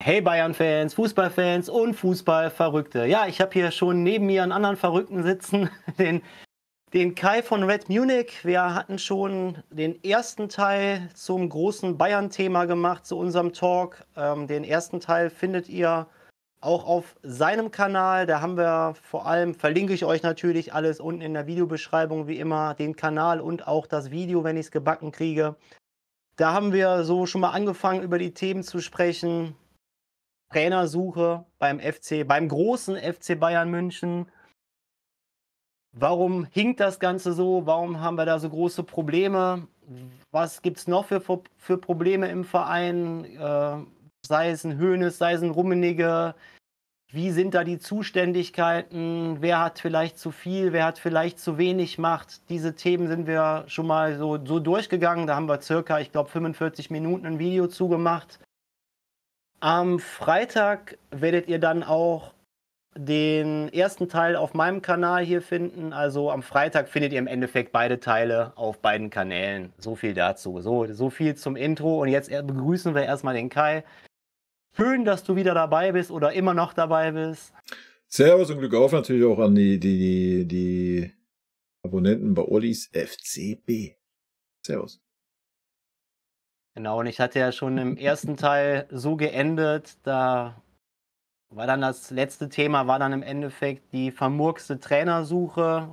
Hey Bayern-Fans, Fußballfans und Fußballverrückte. Ja, ich habe hier schon neben mir einen anderen Verrückten sitzen, den Kai von Red Munich. Wir hatten schon den ersten Teil zum großen Bayern-Thema gemacht, zu unserem Talk. Den ersten Teil findet ihr auch auf seinem Kanal. Da haben wir vor allem, verlinke ich euch natürlich alles unten in der Videobeschreibung, wie immer, den Kanal und auch das Video, wenn ich es gebacken kriege. Da haben wir so schon mal angefangen, über die Themen zu sprechen. Trainersuche beim beim großen FC Bayern München. Warum hinkt das Ganze so? Warum haben wir da so große Probleme? Was gibt es noch für Probleme im Verein? Sei es ein Hoeneß, sei es ein Rummenigge. Wie sind da die Zuständigkeiten? Wer hat vielleicht zu viel? Wer hat vielleicht zu wenig Macht? Diese Themen sind wir schon mal so durchgegangen. Da haben wir circa, ich glaube, 45 Minuten ein Video zugemacht. Am Freitag werdet ihr dann auch den ersten Teil auf meinem Kanal hier finden. Also am Freitag findet ihr im Endeffekt beide Teile auf beiden Kanälen. So viel dazu. So viel zum Intro. Und jetzt begrüßen wir erstmal den Kai. Schön, dass du wieder dabei bist oder immer noch dabei bist. Servus und Glück auf natürlich auch an die Abonnenten bei Ollis FCB. Servus. Genau, und ich hatte ja schon im ersten Teil so geendet, da war dann das letzte Thema, war dann im Endeffekt die vermurkste Trainersuche.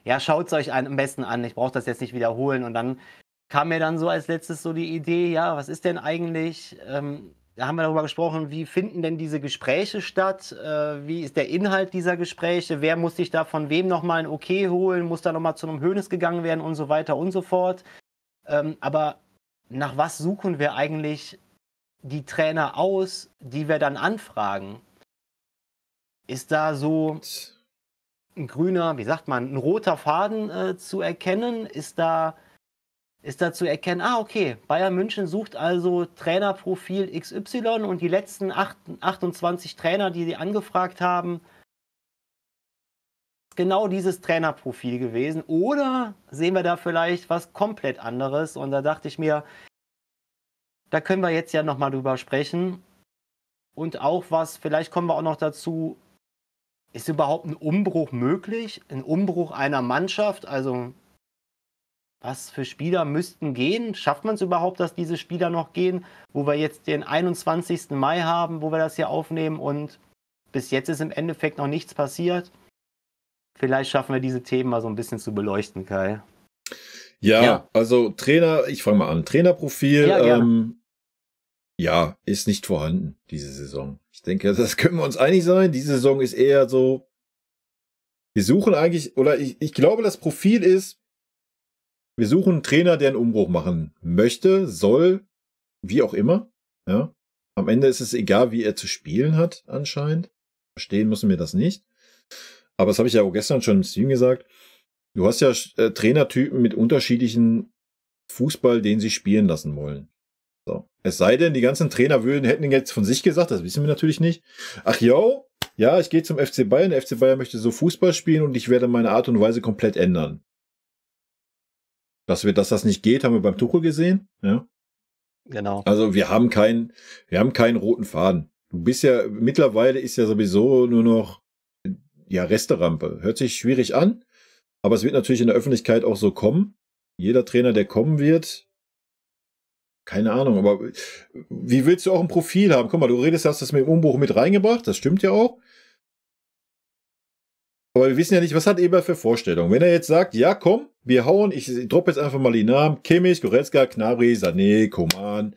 Ja, schaut es euch am besten an, ich brauche das jetzt nicht wiederholen. Und dann kam mir dann so als letztes so die Idee, ja, was ist denn eigentlich, da haben wir darüber gesprochen, wie finden denn diese Gespräche statt, wie ist der Inhalt dieser Gespräche, wer muss sich da von wem nochmal ein Okay holen, muss da nochmal zu einem Hoeneß gegangen werden und so weiter und so fort. Aber nach was suchen wir eigentlich die Trainer aus, die wir dann anfragen? Ist da so ein grüner, wie sagt man, ein roter Faden zu erkennen? Ist da zu erkennen, okay, Bayern München sucht also Trainerprofil XY und die letzten 28 Trainer, die sie angefragt haben, genau dieses Trainerprofil gewesen? Oder sehen wir da vielleicht was komplett anderes? Und da dachte ich mir, da können wir jetzt ja nochmal drüber sprechen. Und auch vielleicht kommen wir auch noch dazu, ist überhaupt ein Umbruch möglich? Ein Umbruch einer Mannschaft? Also was für Spieler müssten gehen? Schafft man es überhaupt, dass diese Spieler noch gehen, wo wir jetzt den 21. Mai haben, wo wir das hier aufnehmen und bis jetzt ist im Endeffekt noch nichts passiert? Vielleicht schaffen wir diese Themen mal so ein bisschen zu beleuchten, Kai. Ja. Also Trainer, ich fange mal an. Trainerprofil, ja, ist nicht vorhanden, diese Saison. Ich denke, das können wir uns einig sein. Diese Saison ist eher so, wir suchen eigentlich, oder ich glaube, das Profil ist, wir suchen einen Trainer, der einen Umbruch machen möchte, soll, wie auch immer. Ja. Am Ende ist es egal, wie er zu spielen hat, anscheinend. Verstehen müssen wir das nicht. Aber das habe ich ja auch gestern schon im Stream gesagt. Du hast ja Trainertypen mit unterschiedlichen Fußball, den sie spielen lassen wollen. So. Es sei denn, die ganzen Trainer hätten jetzt von sich gesagt, das wissen wir natürlich nicht. Ach yo, ja, ich gehe zum FC Bayern, der FC Bayern möchte so Fußball spielen und ich werde meine Art und Weise komplett ändern. Dass das nicht geht, haben wir beim Tuchel gesehen. Ja. Genau. Also wir haben keinen roten Faden. Du bist ja, mittlerweile ist ja sowieso nur noch, ja, Resterampe. Hört sich schwierig an, aber es wird natürlich in der Öffentlichkeit auch so kommen. Jeder Trainer, der kommen wird, keine Ahnung, aber wie willst du auch ein Profil haben? Guck mal, du hast das mit dem Umbruch mit reingebracht, das stimmt ja auch. Aber wir wissen ja nicht, was hat Eber für Vorstellungen. Wenn er jetzt sagt, ja komm, wir hauen, ich droppe jetzt einfach mal die Namen, Kimmich, Goretzka, Gnabry, Sané, Coman,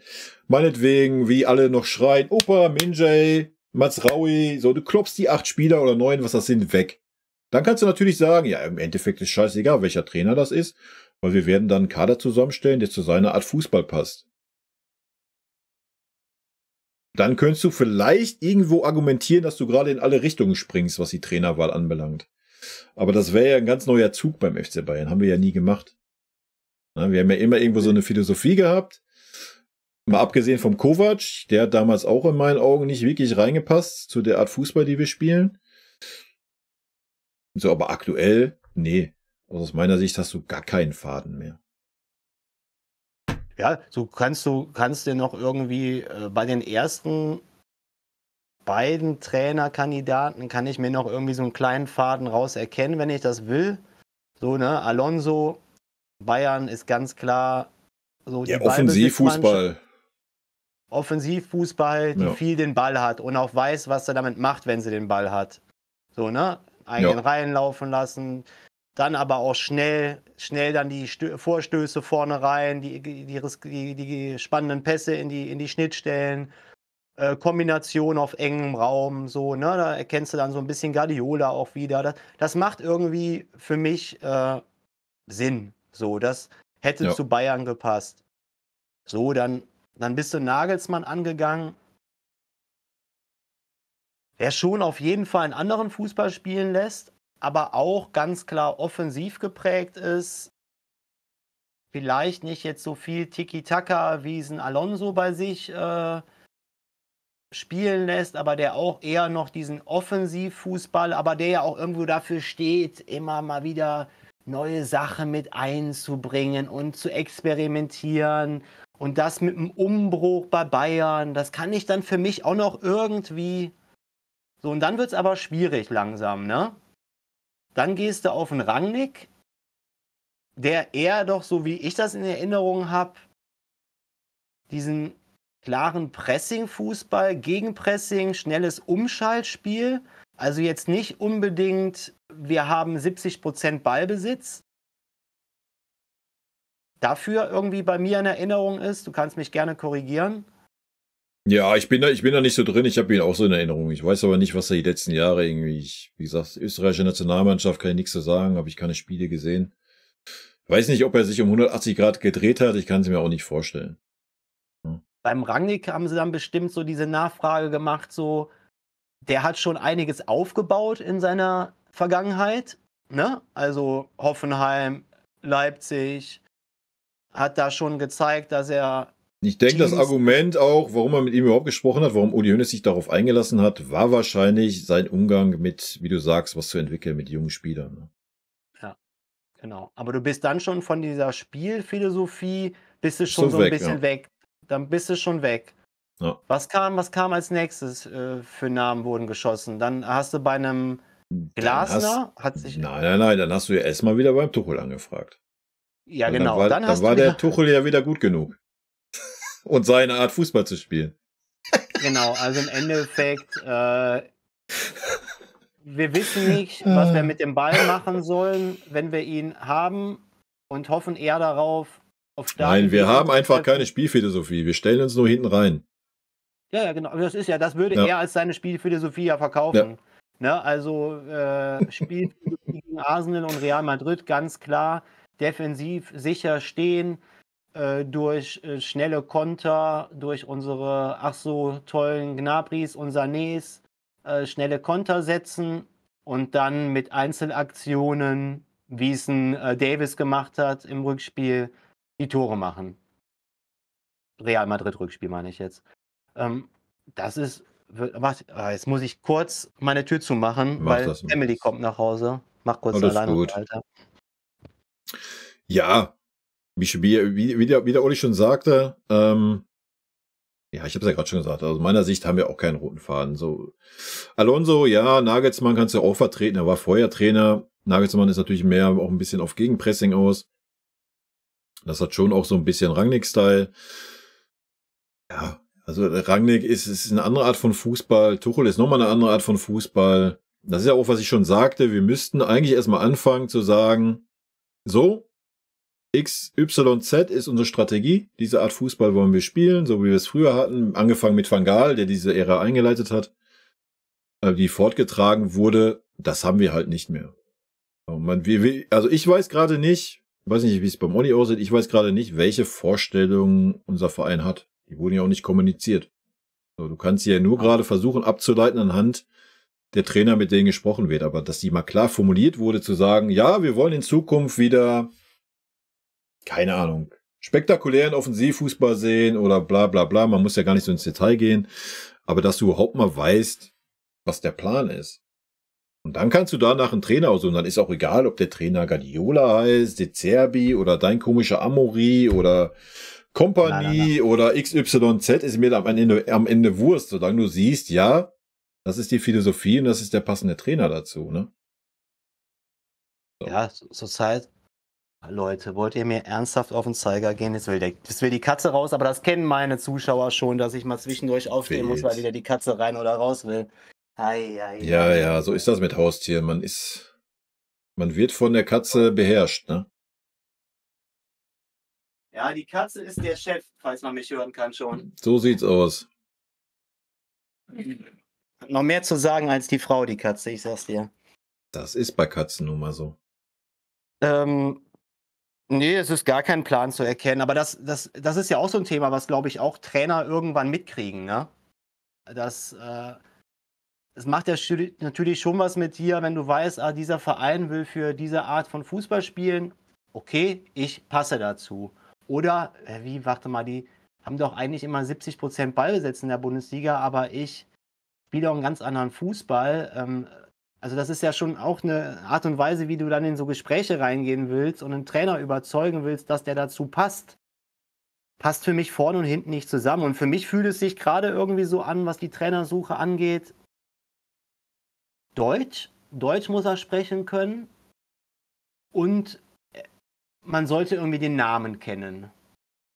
meinetwegen, wie alle noch schreien, Opa, Minjay, Mazraoui, so, du klopfst die 8 Spieler oder 9, was das sind, weg. Dann kannst du natürlich sagen, ja, im Endeffekt ist scheißegal, welcher Trainer das ist, weil wir werden dann einen Kader zusammenstellen, der zu seiner Art Fußball passt. Dann könntest du vielleicht irgendwo argumentieren, dass du gerade in alle Richtungen springst, was die Trainerwahl anbelangt. Aber das wäre ja ein ganz neuer Zug beim FC Bayern. Haben wir ja nie gemacht. Na, wir haben ja immer irgendwo so eine Philosophie gehabt. Mal abgesehen vom Kovac, der hat damals auch in meinen Augen nicht wirklich reingepasst zu der Art Fußball, die wir spielen. So, aber aktuell, nee. Aus meiner Sicht hast du gar keinen Faden mehr. Ja, kannst dir noch irgendwie bei den ersten beiden Trainerkandidaten kann ich mir noch irgendwie so einen kleinen Faden raus erkennen, wenn ich das will. So, ne, Alonso, Bayern ist ganz klar so die Offensivfußball. Offensivfußball, die viel den Ball hat und auch weiß, was er damit macht, wenn sie den Ball hat. So, ne? Eigenen Reihen laufen lassen, dann aber auch schnell dann die Vorstöße vorne rein, die spannenden Pässe in die Schnittstellen, Kombination auf engem Raum, so, ne? Da erkennst du dann so ein bisschen Guardiola auch wieder. Das macht irgendwie für mich Sinn. So, das hätte zu Bayern gepasst. So, dann bist du Nagelsmann angegangen. Der schon auf jeden Fall einen anderen Fußball spielen lässt, aber auch ganz klar offensiv geprägt ist. Vielleicht nicht jetzt so viel Tiki-Taka wie es ein Alonso bei sich spielen lässt, aber der auch eher noch diesen Offensivfußball, aber der ja auch irgendwo dafür steht, immer mal wieder neue Sachen mit einzubringen und zu experimentieren. Und das mit einem Umbruch bei Bayern, das kann ich dann für mich auch noch irgendwie so. Und dann wird es aber schwierig langsam, ne? Dann gehst du auf einen Rangnick, der eher doch, so wie ich das in Erinnerung habe, diesen klaren Pressing-Fußball, Gegenpressing, schnelles Umschaltspiel. Also jetzt nicht unbedingt, wir haben 70% Ballbesitz. Dafür irgendwie bei mir in Erinnerung ist. Du kannst mich gerne korrigieren. Ja, ich bin da nicht so drin. Ich habe ihn auch so in Erinnerung. Ich weiß aber nicht, was er die letzten Jahre irgendwie, wie gesagt, österreichische Nationalmannschaft kann ich nichts zu sagen, habe ich keine Spiele gesehen. Weiß nicht, ob er sich um 180 Grad gedreht hat. Ich kann es mir auch nicht vorstellen. Beim Rangnick haben sie dann bestimmt so diese Nachfrage gemacht, so, der hat schon einiges aufgebaut in seiner Vergangenheit, ne? Also Hoffenheim, Leipzig, hat da schon gezeigt, dass er... Ich denke, das Argument auch, warum er mit ihm überhaupt gesprochen hat, warum Uli Hoeneß sich darauf eingelassen hat, war wahrscheinlich sein Umgang mit, wie du sagst, was zu entwickeln mit jungen Spielern. Ne? Ja, genau. Aber du bist dann schon von dieser Spielphilosophie, bist du schon so ein bisschen weg. Dann bist du schon weg. Ja. Was kam als nächstes für Namen wurden geschossen? Dann hast du bei einem Glasner... Nein, dann hast du ja erstmal wieder beim Tuchel angefragt. Ja, weil genau. Dann war der Tuchel ja wieder gut genug. Und seine Art Fußball zu spielen. Genau, also im Endeffekt, wir wissen nicht, was wir mit dem Ball machen sollen, wenn wir ihn haben und hoffen eher darauf, auf starke... Nein, wir haben einfach keine Spielphilosophie. Wir stellen uns nur hinten rein. Ja, genau. Das würde er als seine Spielphilosophie ja verkaufen. Ja. Ne? Also Spielphilosophie gegen Arsenal und Real Madrid, ganz klar. Defensiv sicher stehen, durch schnelle Konter, durch unsere ach so tollen Gnabrys und Sanés, schnelle Konter setzen und dann mit Einzelaktionen, wie es ein Davis gemacht hat im Rückspiel, die Tore machen. Real Madrid Rückspiel meine ich jetzt. Das ist... Jetzt muss ich kurz meine Tür zumachen, weil Emily kommt nach Hause. Mach kurz alleine, Alter. Ja, wie der Uli schon sagte, ja, ich habe es ja gerade schon gesagt, also aus meiner Sicht haben wir auch keinen roten Faden. So, Alonso, ja, Nagelsmann kannst du auch vertreten, er war vorher Trainer. Nagelsmann ist natürlich mehr auch ein bisschen auf Gegenpressing aus. Das hat schon auch so ein bisschen Rangnick-Style. Ja, also Rangnick ist eine andere Art von Fußball, Tuchel ist nochmal eine andere Art von Fußball. Das ist ja auch, was ich schon sagte, wir müssten eigentlich erstmal anfangen zu sagen, so, XYZ ist unsere Strategie, diese Art Fußball wollen wir spielen, so wie wir es früher hatten, angefangen mit Van Gaal, der diese Ära eingeleitet hat, die fortgetragen wurde, das haben wir halt nicht mehr. Also ich weiß gerade nicht, weiß nicht, wie es beim Olli aussieht, ich weiß gerade nicht, welche Vorstellungen unser Verein hat. Die wurden ja auch nicht kommuniziert. So, du kannst ja nur gerade versuchen abzuleiten anhand der Trainer, mit denen gesprochen wird, aber dass die mal klar formuliert wurde, zu sagen, ja, wir wollen in Zukunft wieder, keine Ahnung, spektakulären Offensivfußball sehen oder bla bla bla, man muss ja gar nicht so ins Detail gehen, aber dass du überhaupt mal weißt, was der Plan ist. Und dann kannst du danach einen Trainer aussuchen, dann ist auch egal, ob der Trainer Guardiola heißt, De Zerbi oder dein komischer Amori oder Kompanie oder XYZ ist mir am Ende Wurst, solange du siehst, ja, das ist die Philosophie und das ist der passende Trainer dazu, ne? So. Ja, zurzeit, Leute, wollt ihr mir ernsthaft auf den Zeiger gehen? Jetzt will die Katze raus, aber das kennen meine Zuschauer schon, dass ich mal zwischendurch aufstehen muss, weil wieder die Katze rein oder raus will. Ja, so ist das mit Haustieren. Man wird von der Katze beherrscht, ne? Ja, die Katze ist der Chef, falls man mich hören kann schon. So sieht's aus. Hat noch mehr zu sagen als die Frau, die Katze, ich sag's dir. Das ist bei Katzen nun mal so. Nee, es ist gar kein Plan zu erkennen, aber das ist ja auch so ein Thema, was, glaube ich, auch Trainer irgendwann mitkriegen, ne? Es macht ja natürlich schon was mit dir, wenn du weißt, dieser Verein will für diese Art von Fußball spielen, okay, ich passe dazu. Oder, die haben doch eigentlich immer 70% Ballbesitz in der Bundesliga, aber ich spiele auch einen ganz anderen Fußball. Also das ist ja schon auch eine Art und Weise, wie du dann in so Gespräche reingehen willst und einen Trainer überzeugen willst, dass der dazu passt. Passt für mich vorne und hinten nicht zusammen. Und für mich fühlt es sich gerade irgendwie so an, was die Trainersuche angeht. Deutsch muss er sprechen können. Und man sollte irgendwie den Namen kennen.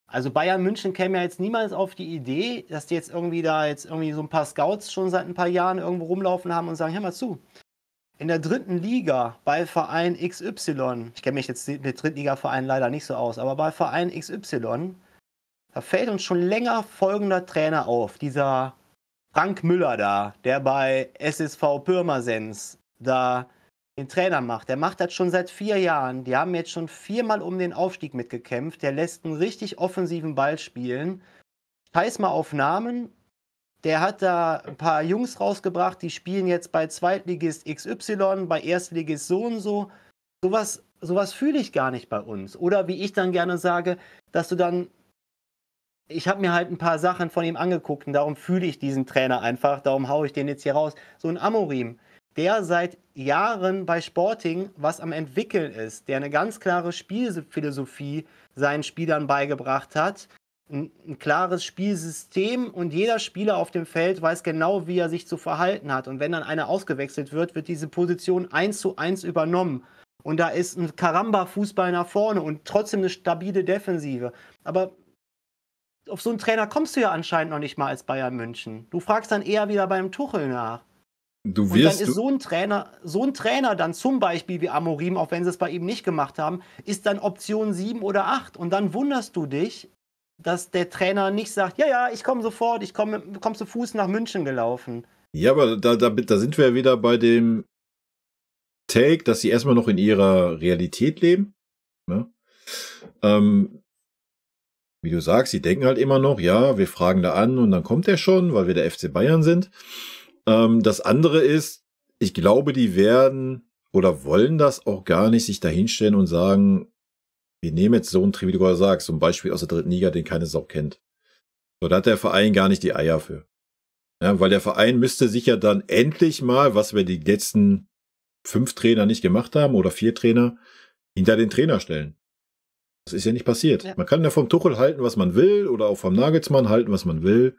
Also Bayern München käme ja jetzt niemals auf die Idee, dass die jetzt irgendwie so ein paar Scouts schon seit ein paar Jahren irgendwo rumlaufen haben und sagen, hör mal zu, in der 3. Liga bei Verein XY, ich kenne mich jetzt mit Drittligavereinen leider nicht so aus, aber bei Verein XY, da fällt uns schon länger folgender Trainer auf, dieser Frank Müller da, der bei SSV Pirmasens da den Trainer macht. Der macht das schon seit 4 Jahren. Die haben jetzt schon 4-mal um den Aufstieg mitgekämpft. Der lässt einen richtig offensiven Ball spielen. Scheiß mal auf Namen. Der hat da ein paar Jungs rausgebracht, die spielen jetzt bei Zweitligist XY, bei Erstligist so und so. Sowas fühle ich gar nicht bei uns. Oder wie ich dann gerne sage, dass du dann, ich habe mir halt ein paar Sachen von ihm angeguckt und darum fühle ich diesen Trainer einfach, darum haue ich den jetzt hier raus. So ein Amorim, der seit Jahren bei Sporting was am entwickeln ist, der eine ganz klare Spielphilosophie seinen Spielern beigebracht hat, ein klares Spielsystem und jeder Spieler auf dem Feld weiß genau, wie er sich zu verhalten hat. Und wenn dann einer ausgewechselt wird, wird diese Position 1:1 übernommen. Und da ist ein Karamba-Fußball nach vorne und trotzdem eine stabile Defensive. Aber auf so einen Trainer kommst du ja anscheinend noch nicht mal als Bayern München. Du fragst dann eher wieder beim Tuchel nach. Und dann ist so ein Trainer dann zum Beispiel wie Amorim, auch wenn sie es bei ihm nicht gemacht haben, ist dann Option 7 oder 8. Und dann wunderst du dich, dass der Trainer nicht sagt, ja, ich komme sofort, ich komme zu Fuß nach München gelaufen. Ja, aber da sind wir ja wieder bei dem Take, dass sie erstmal noch in ihrer Realität leben. Ne? Wie du sagst, sie denken halt immer noch, ja, wir fragen da an und dann kommt er schon, weil wir der FC Bayern sind. Das andere ist, ich glaube, die werden oder wollen das auch gar nicht sich dahinstellen und sagen, wir nehmen jetzt so einen, wie du gerade sagst, zum Beispiel aus der 3. Liga, den keine Sau kennt. So, da hat der Verein gar nicht die Eier für. Ja, weil der Verein müsste sich ja dann endlich mal, was wir die letzten 5 Trainer nicht gemacht haben oder 4 Trainer, hinter den Trainer stellen. Das ist ja nicht passiert. Ja. Man kann ja vom Tuchel halten, was man will, oder auch vom Nagelsmann halten, was man will.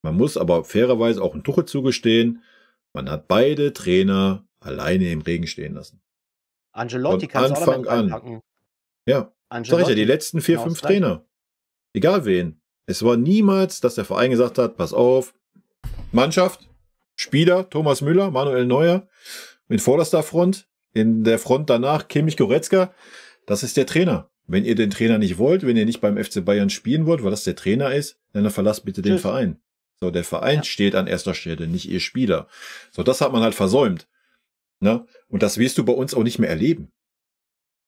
Man muss aber fairerweise auch einen Tuchel zugestehen, man hat beide Trainer alleine im Regen stehen lassen. Ancelotti kann es auch damit reinpacken. Ja, sag ich ja, die letzten 4, 5 Trainer. Egal wen. Es war niemals, dass der Verein gesagt hat, pass auf, Mannschaft, Spieler, Thomas Müller, Manuel Neuer, in vorderster Front, in der Front danach Kimmich Goretzka, das ist der Trainer. Wenn ihr den Trainer nicht wollt, wenn ihr nicht beim FC Bayern spielen wollt, weil das der Trainer ist, dann verlasst bitte den Verein. So, der Verein steht an erster Stelle, nicht ihr Spieler. So, das hat man halt versäumt. Ne? Und das wirst du bei uns auch nicht mehr erleben.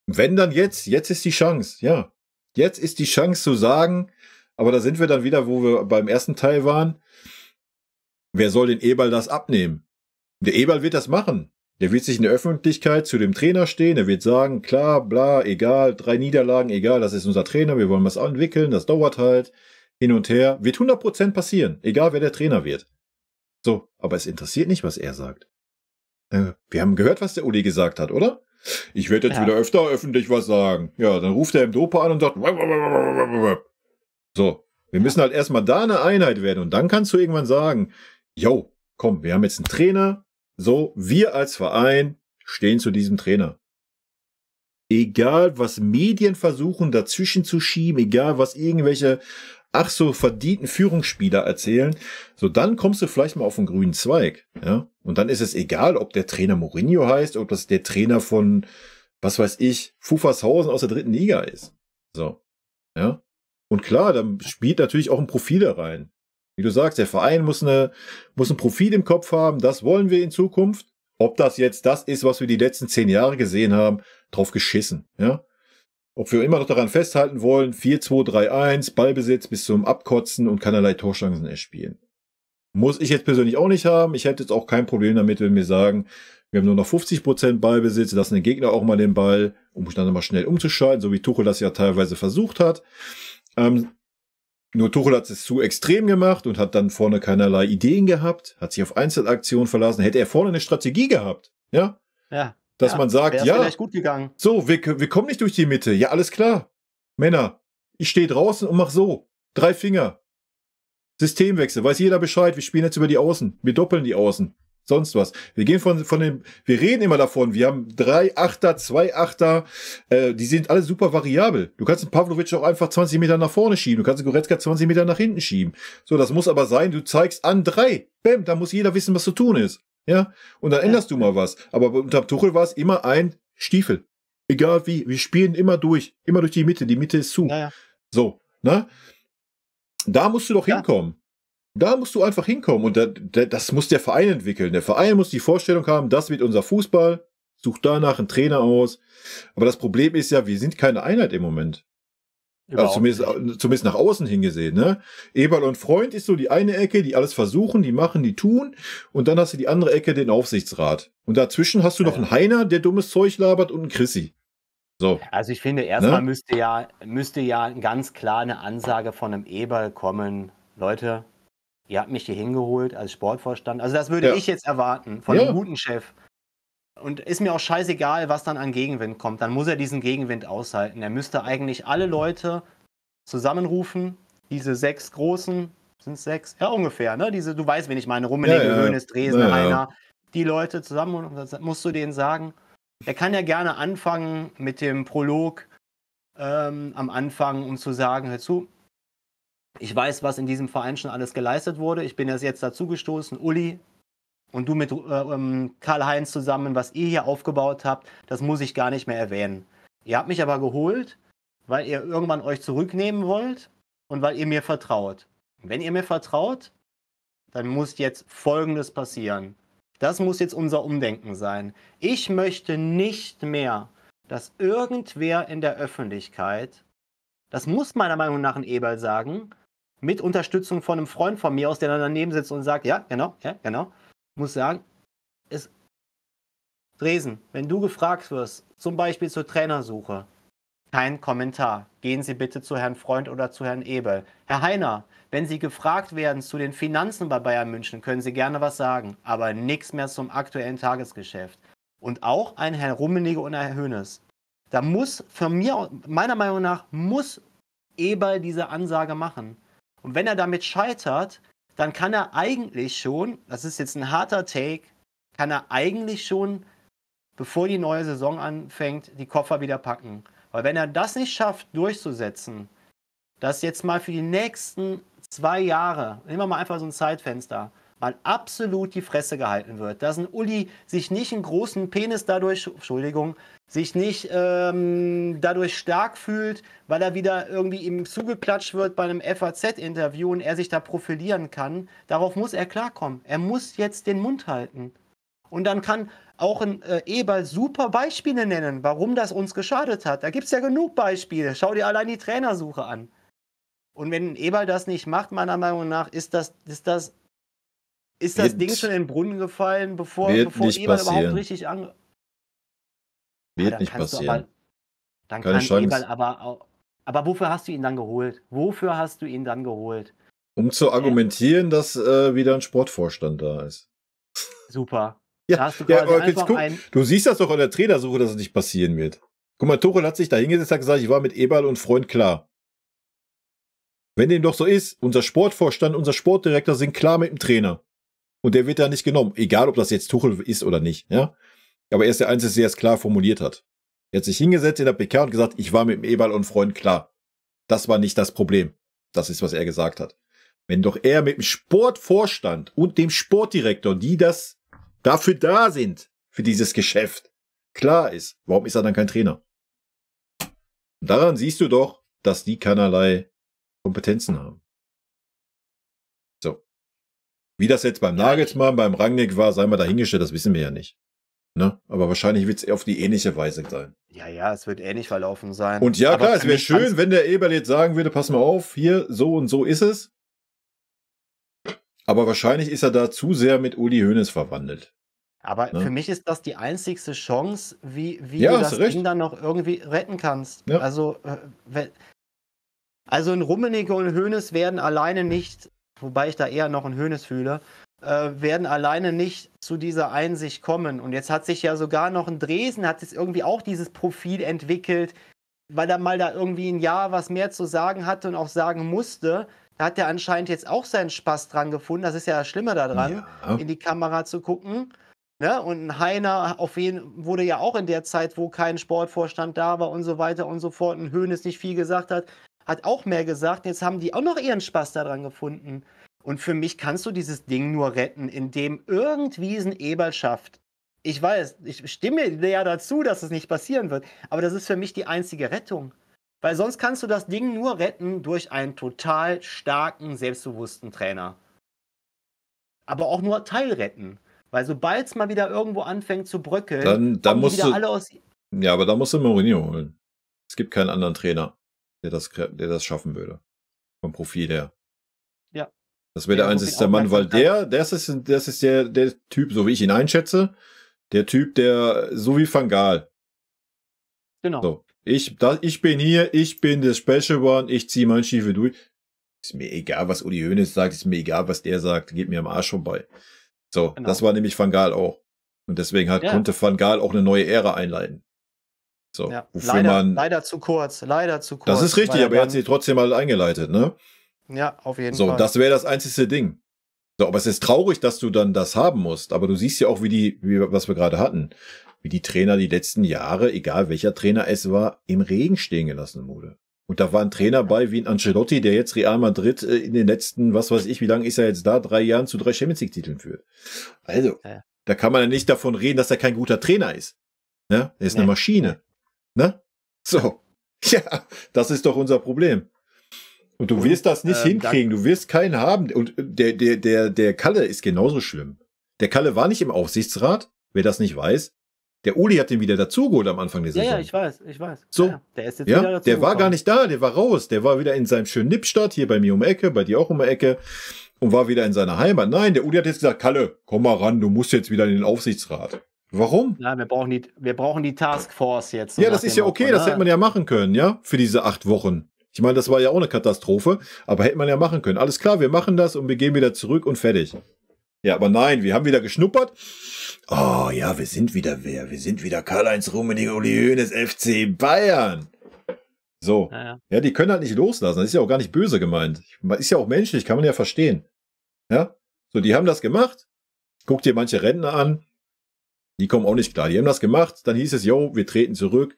Wenn dann jetzt ist die Chance, ja. Jetzt ist die Chance zu sagen, aber da sind wir dann wieder, wo wir beim ersten Teil waren, wer soll den Eberl das abnehmen? Der Eberl wird das machen. Der wird sich in der Öffentlichkeit zu dem Trainer stehen, er wird sagen, klar, bla, egal, 3 Niederlagen, egal, das ist unser Trainer, wir wollen was entwickeln, das dauert halt, hin und her, wird 100% passieren, egal wer der Trainer wird. So, aber es interessiert nicht, was er sagt. Wir haben gehört, was der Uli gesagt hat, oder? Ich werde jetzt wieder öfter öffentlich was sagen. Ja, dann ruft er im Dopa an und sagt, So, wir müssen halt erstmal da eine Einheit werden und dann kannst du irgendwann sagen, yo, komm, wir haben jetzt einen Trainer, so, wir als Verein stehen zu diesem Trainer. Egal, was Medien versuchen, dazwischen zu schieben, egal, was irgendwelche, ach so, verdienten Führungsspieler erzählen, so, dann kommst du vielleicht mal auf den grünen Zweig, ja. Und dann ist es egal, ob der Trainer Mourinho heißt, ob das der Trainer von, was weiß ich, Pfuffershausen aus der 3. Liga ist. So, ja. Und klar, dann spielt natürlich auch ein Profil da rein. Wie du sagst, der Verein muss ein Profil im Kopf haben, das wollen wir in Zukunft. Ob das jetzt das ist, was wir die letzten 10 Jahre gesehen haben, drauf geschissen, ja. Ob wir immer noch daran festhalten wollen, 4-2-3-1, Ballbesitz bis zum Abkotzen und keinerlei Torchancen erspielen. Muss ich jetzt persönlich auch nicht haben. Ich hätte jetzt auch kein Problem damit, wenn wir sagen, wir haben nur noch 50% Ballbesitz, lassen den Gegner auch mal den Ball, um dann mal schnell umzuschalten, so wie Tuchel das ja teilweise versucht hat. Nur Tuchel hat es zu extrem gemacht und hat dann vorne keinerlei Ideen gehabt, hat sich auf Einzelaktionen verlassen. Hätte er vorne eine Strategie gehabt, ja? Ja. Dass man sagt, ja, vielleicht gut gegangen. So, wir kommen nicht durch die Mitte. Ja, alles klar. Männer, ich stehe draußen und mach so. 3 Finger. Systemwechsel. Weiß jeder Bescheid. Wir spielen jetzt über die Außen. Wir doppeln die Außen. Sonst was. Wir gehen wir reden immer davon. Wir haben 3 Achter, 2 Achter. Die sind alle super variabel. Du kannst den Pavlovic auch einfach 20 Meter nach vorne schieben. Du kannst den Goretzka 20 Meter nach hinten schieben. So, das muss aber sein, du zeigst an 3. Bäm, da muss jeder wissen, was zu tun ist. Ja, und dann änderst du mal was. Aber unter Tuchel war es immer ein Stiefel. Egal wie, wir spielen immer durch die Mitte ist zu. Ja. So, ne? Da musst du doch hinkommen. Da musst du einfach hinkommen und das muss der Verein entwickeln. Der Verein muss die Vorstellung haben, das wird unser Fußball, sucht danach einen Trainer aus. Aber das Problem ist ja, wir sind keine Einheit im Moment. Also zumindest nach außen hingesehen, ne? Eberl und Freund ist so die eine Ecke, die alles versuchen, die machen, die tun. Und dann hast du die andere Ecke, den Aufsichtsrat. Und dazwischen hast du noch einen Heiner, der dummes Zeug labert und einen Chrissy. So. Also ich finde, erstmal müsste ja ganz klar eine Ansage von einem Eberl kommen. Leute, ihr habt mich hier hingeholt als Sportvorstand. Also das würde ich jetzt erwarten von einem guten Chef. Und ist mir auch scheißegal, was dann an Gegenwind kommt. Dann muss er diesen Gegenwind aushalten. Er müsste eigentlich alle Leute zusammenrufen. Diese 6 Großen, sind es 6? Ja, ungefähr. Ne? Du weißt, wen ich meine. Rummenigge, Hoeneß, Dresen, Heiner. Die Leute zusammen. Und das musst du denen sagen. Er kann ja gerne anfangen mit dem Prolog am Anfang, um zu sagen, hör zu, ich weiß, was in diesem Verein schon alles geleistet wurde. Ich bin jetzt dazugestoßen. Uli, und du mit Karl-Heinz zusammen, was ihr hier aufgebaut habt, das muss ich gar nicht mehr erwähnen. Ihr habt mich aber geholt, weil ihr irgendwann euch zurücknehmen wollt und weil ihr mir vertraut. Wenn ihr mir vertraut, dann muss jetzt Folgendes passieren. Das muss jetzt unser Umdenken sein. Ich möchte nicht mehr, dass irgendwer in der Öffentlichkeit, das muss meiner Meinung nach ein Eberl sagen, mit Unterstützung von einem Freund von mir aus, der dann daneben sitzt und sagt, ja, genau, muss sagen, Dresen, wenn du gefragt wirst, zum Beispiel zur Trainersuche, kein Kommentar. Gehen Sie bitte zu Herrn Freund oder zu Herrn Eberl. Herr Heiner, wenn Sie gefragt werden zu den Finanzen bei Bayern München, können Sie gerne was sagen, aber nichts mehr zum aktuellen Tagesgeschäft. Und auch ein Herr Rummenigge und ein Herr Hoeneß. Da muss meiner Meinung nach, muss Eberl diese Ansage machen. Und wenn er damit scheitert, dann kann er eigentlich schon, das ist jetzt ein harter Take, kann er eigentlich schon, bevor die neue Saison anfängt, die Koffer wieder packen. Weil wenn er das nicht schafft, durchzusetzen, dass jetzt mal für die nächsten 2 Jahre, nehmen wir mal einfach so ein Zeitfenster, mal absolut die Fresse gehalten wird, dass ein Uli sich nicht einen großen Penis dadurch, sich nicht dadurch stark fühlt, weil er wieder irgendwie ihm zugeklatscht wird bei einem FAZ-Interview und er sich da profilieren kann. Darauf muss er klarkommen. Er muss jetzt den Mund halten. Und dann kann auch ein Eberl super Beispiele nennen, warum das uns geschadet hat. Da gibt es ja genug Beispiele. Schau dir allein die Trainersuche an. Und wenn Eberl das nicht macht, meiner Meinung nach, ist das Ding schon in den Brunnen gefallen, bevor Eberl überhaupt richtig Wird nicht passieren. Dann kann Eberl aber wofür hast du ihn dann geholt? Um zu argumentieren, dass wieder ein Sportvorstand da ist. Super. Ja, du siehst das doch an der Trainersuche, dass es nicht passieren wird. Guck mal, Tuchel hat sich da hingesetzt und gesagt, ich war mit Eberl und Freund klar. Wenn dem doch so ist, unser Sportvorstand, unser Sportdirektor sind klar mit dem Trainer. Und der wird da nicht genommen. Egal, ob das jetzt Tuchel ist oder nicht. Ja? Aber er ist der Einzige, der es klar formuliert hat. Er hat sich hingesetzt in der PK und gesagt, ich war mit dem Eberl und Freund klar. Das war nicht das Problem. Das ist, was er gesagt hat. Wenn doch er mit dem Sportvorstand und dem Sportdirektor, die das dafür da sind, für dieses Geschäft, klar ist, warum ist er dann kein Trainer? Und daran siehst du doch, dass die keinerlei Kompetenzen haben. So. Wie das jetzt beim Nagelsmann, beim Rangnick war, sei mal dahingestellt, das wissen wir ja nicht. Ne? Aber wahrscheinlich wird es auf die ähnliche Weise sein. Ja, es wird ähnlich verlaufen sein. Und ja, klar, es wäre schön, wenn der Eberl jetzt sagen würde, pass mal auf, hier, so und so ist es. Aber wahrscheinlich ist er da zu sehr mit Uli Hoeneß verwandelt. Aber für mich ist das die einzigste Chance, wie du das Ding dann noch irgendwie retten kannst. Ja. Also ein Rummenigge und Hoeneß werden alleine nicht, wobei ich da eher noch einen Hoeneß fühle, werden alleine nicht zu dieser Einsicht kommen. Und jetzt hat sich ja sogar noch ein Dresden, hat jetzt irgendwie auch dieses Profil entwickelt, weil er mal da irgendwie ein Jahr was mehr zu sagen hatte und auch sagen musste. Da hat er anscheinend jetzt auch seinen Spaß dran gefunden. Das ist ja das Schlimme daran, in die Kamera zu gucken. Ne? Und Heiner wurde ja auch in der Zeit, wo kein Sportvorstand da war und so weiter und so fort, und Hoeneß nicht viel gesagt hat auch mehr gesagt. Jetzt haben die auch noch ihren Spaß daran gefunden. Und für mich kannst du dieses Ding nur retten, indem irgendwie es ein Eberl schafft. Ich weiß, ich stimme dir ja dazu, dass es nicht passieren wird, aber das ist für mich die einzige Rettung. Weil sonst kannst du das Ding nur retten durch einen total starken, selbstbewussten Trainer. Aber auch nur teilretten. Weil sobald es mal wieder irgendwo anfängt zu bröckeln, dann musst wieder alle aus. Ja, aber da musst du Mourinho holen. Es gibt keinen anderen Trainer, der das schaffen würde. Vom Profil her. Ja. Das wäre der einzige Mann, weil das ist der Typ, so wie ich ihn einschätze, der Typ, der, so wie Van Gaal. Genau. So, ich bin hier, ich bin der Special One, ich ziehe meinen Stiefel durch. Ist mir egal, was Uli Hoeneß sagt, ist mir egal, was der sagt, geht mir am Arsch vorbei. So, genau. Das war nämlich Van Gaal auch. Und deswegen konnte Van Gaal auch eine neue Ära einleiten. So, leider zu kurz. Das ist richtig, aber er hat sie trotzdem mal eingeleitet, ne? Ja, auf jeden Fall. So, das wäre das einzige Ding. So, aber es ist traurig, dass du dann das haben musst. Aber du siehst ja auch, was wir gerade hatten, wie die Trainer die letzten Jahre, egal welcher Trainer es war, im Regen stehen gelassen wurde. Und da war ein Trainer bei, wie ein Ancelotti, der jetzt Real Madrid in den letzten, was weiß ich, wie lange ist er jetzt da, 3 Jahren zu 3 Champions League Titeln führt. Also, da kann man ja nicht davon reden, dass er kein guter Trainer ist. Ne? Er ist eine Maschine. Ne? So. Ja, das ist doch unser Problem. Und du wirst das nicht hinkriegen. Du wirst keinen haben. Und der Kalle ist genauso schlimm. Der Kalle war nicht im Aufsichtsrat. Wer das nicht weiß. Der Uli hat den wieder dazugeholt am Anfang der Saison. Ja, ich weiß. So. Der ist jetzt wieder dazu der war gar nicht da. Der war raus. Der war wieder in seinem schönen Lippstadt, hier bei mir um die Ecke, bei dir auch um die Ecke. Und war wieder in seiner Heimat. Nein, der Uli hat jetzt gesagt, Kalle, komm mal ran, du musst jetzt wieder in den Aufsichtsrat. Warum? Ja, wir brauchen die Taskforce jetzt. So ja, das ist ja okay, das hätte man ja machen können, ja, für diese 8 Wochen. Ich meine, das war ja auch eine Katastrophe, aber hätte man ja machen können. Alles klar, wir machen das und wir gehen wieder zurück und fertig. Ja, aber nein, wir haben wieder geschnuppert. Oh ja, wir sind wieder wer? Wir sind wieder Karl-Heinz Rummenigge, Uli Hoeneß, FC Bayern. So. Ja, die können halt nicht loslassen. Das ist ja auch gar nicht böse gemeint. Ist ja auch menschlich, kann man ja verstehen. Ja? So, die haben das gemacht. Guck dir manche Rentner an. Die kommen auch nicht klar. Die haben das gemacht. Dann hieß es, jo, wir treten zurück.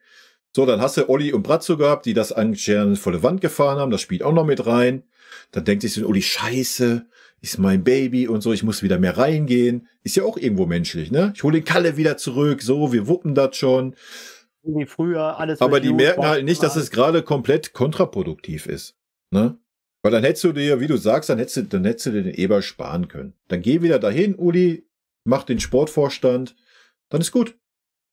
So, dann hast du Olli und Bratzo gehabt, die das anscheinend vor die Wand gefahren haben. Das spielt auch noch mit rein. Dann denkt sich so, Olli, scheiße, ist mein Baby und so, ich muss wieder mehr reingehen. Ist ja auch irgendwo menschlich, ne? Ich hole den Kalle wieder zurück, so, wir wuppen das schon. Wie früher, alles. Aber die merken halt nicht, dass es gerade komplett kontraproduktiv ist, ne? Weil dann hättest du dir, wie du sagst, dann hättest du dir den Eberl sparen können. Dann geh wieder dahin, Uli, mach den Sportvorstand, dann ist gut.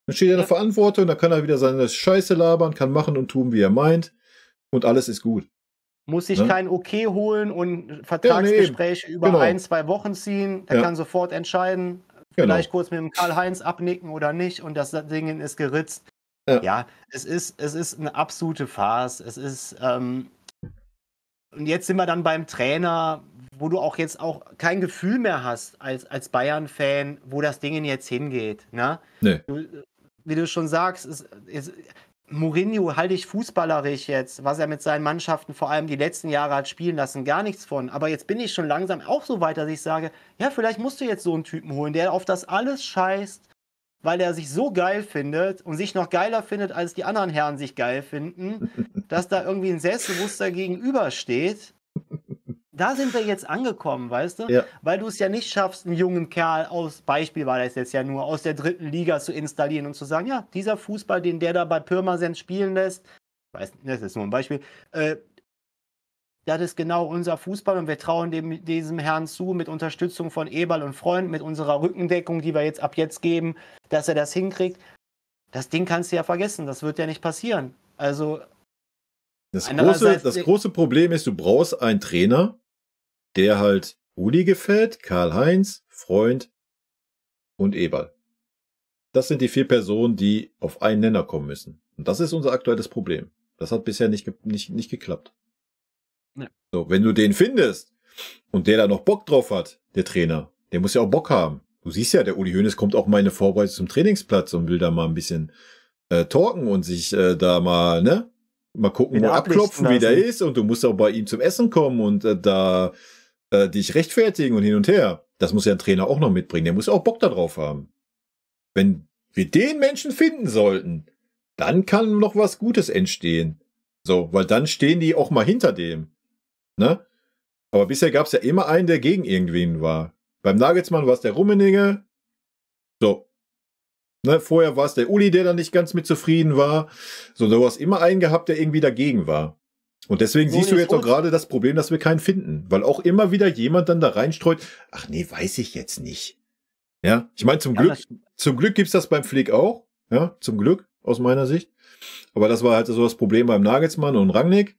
Dann steht er in der Verantwortung, dann kann er wieder seine Scheiße labern, kann machen und tun, wie er meint und alles ist gut. Muss sich kein Okay holen und Vertragsgespräche über 1-2 Wochen ziehen. Er kann sofort entscheiden, vielleicht kurz mit dem Karl-Heinz abnicken oder nicht und das Ding ist geritzt. Ja, es ist eine absolute Farce. Es ist, und jetzt sind wir dann beim Trainer, wo du auch jetzt auch kein Gefühl mehr hast als Bayern-Fan, wo das Ding jetzt hingeht. Ne? Nee. Wie du schon sagst, Mourinho halte ich fußballerisch jetzt, was er mit seinen Mannschaften vor allem die letzten Jahre hat spielen lassen, gar nichts von. Aber jetzt bin ich schon langsam auch so weit, dass ich sage, ja, vielleicht musst du jetzt so einen Typen holen, der auf das alles scheißt, weil er sich so geil findet und sich noch geiler findet, als die anderen Herren sich geil finden, dass da irgendwie ein Selbstbewusster gegenübersteht. Da sind wir jetzt angekommen, weißt du? Ja. Weil du es ja nicht schaffst, einen jungen Kerl Beispiel war das jetzt ja nur, aus der 3. Liga zu installieren und zu sagen, ja, dieser Fußball, den der da bei Pirmasens spielen lässt, das ist nur ein Beispiel, das ist genau unser Fußball und wir trauen diesem Herrn zu, mit Unterstützung von Eberl und Freund, mit unserer Rückendeckung, die wir jetzt ab jetzt geben, dass er das hinkriegt. Das Ding kannst du ja vergessen, das wird ja nicht passieren. Also das große Problem ist, du brauchst einen Trainer, der halt Uli gefällt, Karl-Heinz, Freund und Eberl. Das sind die 4 Personen, die auf einen Nenner kommen müssen. Und das ist unser aktuelles Problem. Das hat bisher nicht geklappt. Ja. So, wenn du den findest und der da noch Bock drauf hat, der Trainer, der muss ja auch Bock haben. Du siehst ja, der Uli Hoeneß kommt auch mal in eine Vorbereitung zum Trainingsplatz und will da mal ein bisschen talken und sich da mal, ne? Mal gucken, mal abklopfen, wie der ist. Und du musst auch bei ihm zum Essen kommen und da dich rechtfertigen und hin und her. Das muss ja ein Trainer auch noch mitbringen. Der muss auch Bock darauf haben. Wenn wir den Menschen finden sollten, dann kann noch was Gutes entstehen. So, weil dann stehen die auch mal hinter dem. Ne? Aber bisher gab es ja immer einen, der gegen irgendwen war. Beim Nagelsmann war es der Rummenigge. So. Ne, vorher war es der Uli, der da nicht ganz mit zufrieden war. So, du hast immer einen gehabt, der irgendwie dagegen war. Und deswegen siehst du jetzt auch gerade das Problem, dass wir keinen finden. Weil auch immer wieder jemand dann da reinstreut, ach nee, weiß ich jetzt nicht. Ja, ich meine, zum Glück gibt's das beim Flick auch. Ja, zum Glück, aus meiner Sicht. Aber das war halt so das Problem beim Nagelsmann und Rangnick.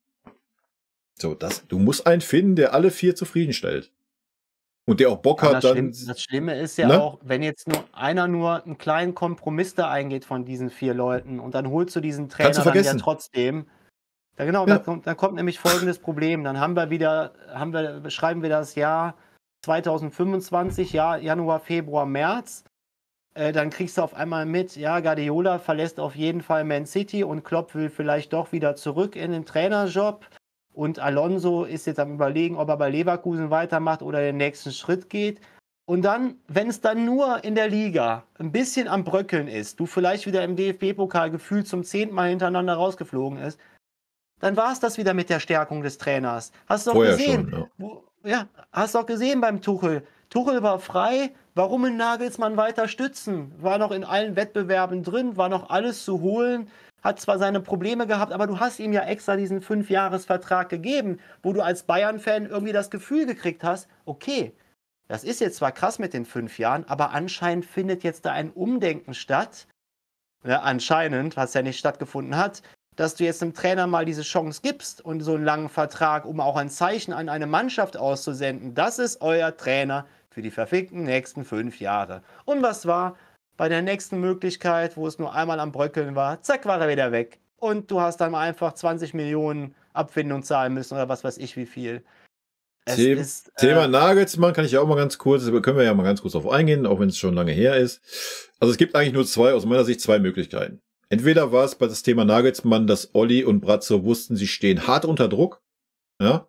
So, du musst einen finden, der alle 4 zufriedenstellt. Und der auch Bock hat, dann... Das Schlimme ist ja auch, wenn jetzt einer nur einen kleinen Kompromiss da eingeht von diesen 4 Leuten und dann holst du diesen Trainer dann ja trotzdem... Ja, genau, ja. Dann kommt nämlich folgendes Problem. Dann schreiben wir das Jahr 2025, Januar, Februar, März. Dann kriegst du auf einmal mit, ja, Guardiola verlässt auf jeden Fall Man City und Klopp will vielleicht doch wieder zurück in den Trainerjob. Und Alonso ist jetzt am Überlegen, ob er bei Leverkusen weitermacht oder den nächsten Schritt geht. Und dann, wenn es dann nur in der Liga ein bisschen am Bröckeln ist, du vielleicht wieder im DFB-Pokal gefühlt zum 10. Mal hintereinander rausgeflogen ist, dann war es das wieder mit der Stärkung des Trainers. Hast du doch gesehen. Schon, ja. Hast du doch gesehen beim Tuchel. Tuchel war frei. Warum einen Nagelsmann weiter stützen? War noch in allen Wettbewerben drin, war noch alles zu holen. Hat zwar seine Probleme gehabt, aber du hast ihm ja extra diesen 5-Jahres-Vertrag gegeben, wo du als Bayern-Fan irgendwie das Gefühl gekriegt hast, okay, das ist jetzt zwar krass mit den 5 Jahren, aber anscheinend findet jetzt da ein Umdenken statt. Ja, anscheinend, was ja nicht stattgefunden hat, dass du jetzt dem Trainer mal diese Chance gibst und so einen langen Vertrag, um auch ein Zeichen an eine Mannschaft auszusenden. Das ist euer Trainer für die verfickten nächsten 5 Jahre. Und was war? Bei der nächsten Möglichkeit, wo es nur einmal am Bröckeln war, zack, war er wieder weg. Und du hast dann mal einfach 20 Millionen Abfindung zahlen müssen oder was weiß ich wie viel. Thema Nagelsmann kann ich ja auch mal ganz kurz, können wir ja mal ganz kurz drauf eingehen, auch wenn es schon lange her ist. Also es gibt eigentlich nur aus meiner Sicht 2 Möglichkeiten. Entweder war es bei das Thema Nagelsmann, dass Olli und Brazzo wussten, sie stehen hart unter Druck, ja,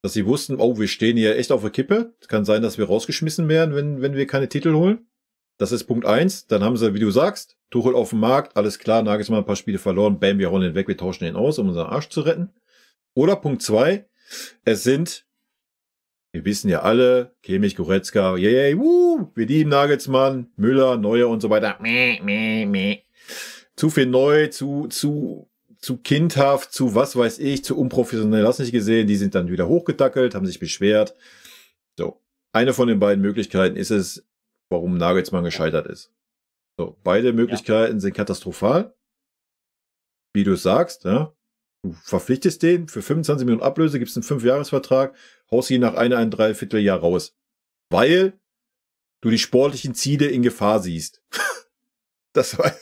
dass sie wussten, oh, wir stehen hier echt auf der Kippe. Es kann sein, dass wir rausgeschmissen werden, wenn wir keine Titel holen. Das ist Punkt 1. Dann haben sie, wie du sagst, Tuchel auf dem Markt, alles klar, Nagelsmann ein paar Spiele verloren, bam, wir hauen den weg, wir tauschen den aus, um unseren Arsch zu retten. Oder Punkt 2, wir wissen ja alle, Kimmich, Goretzka, yay, wir lieben Nagelsmann, Müller, Neuer und so weiter. Zu viel neu, zu kindhaft, zu was weiß ich, zu unprofessionell, hast nicht gesehen. Die sind dann wieder hochgedackelt, haben sich beschwert. So, eine von den beiden Möglichkeiten ist es, warum Nagelsmann gescheitert ist. So, beide Möglichkeiten sind katastrophal. Wie du es sagst, ja. Du verpflichtest den für 25 Millionen Ablöse, gibst einen 5-Jahres-Vertrag, haust ihn nach ein Dreivierteljahr raus. Weil du die sportlichen Ziele in Gefahr siehst. Das war,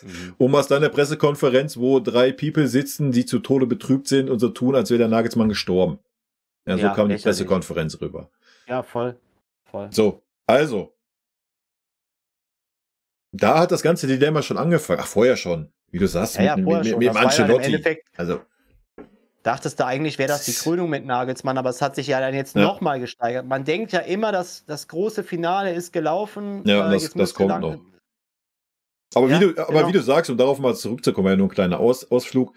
hast dann eine Pressekonferenz, wo 3 People sitzen, die zu Tode betrübt sind und so tun, als wäre der Nagelsmann gestorben. Ja, so kam die Pressekonferenz rüber. Ja, voll. So, also. Da hat das ganze Dilemma schon angefangen. Ach, vorher schon. Wie du sagst, mit Ancelotti. Also dachtest du eigentlich, wäre das die Krönung mit Nagelsmann, aber es hat sich ja dann jetzt nochmal gesteigert. Man denkt ja immer, dass das große Finale ist gelaufen. Ja, das kommt noch. Aber wie du sagst, um darauf mal zurückzukommen, ja, nur ein kleiner Ausflug.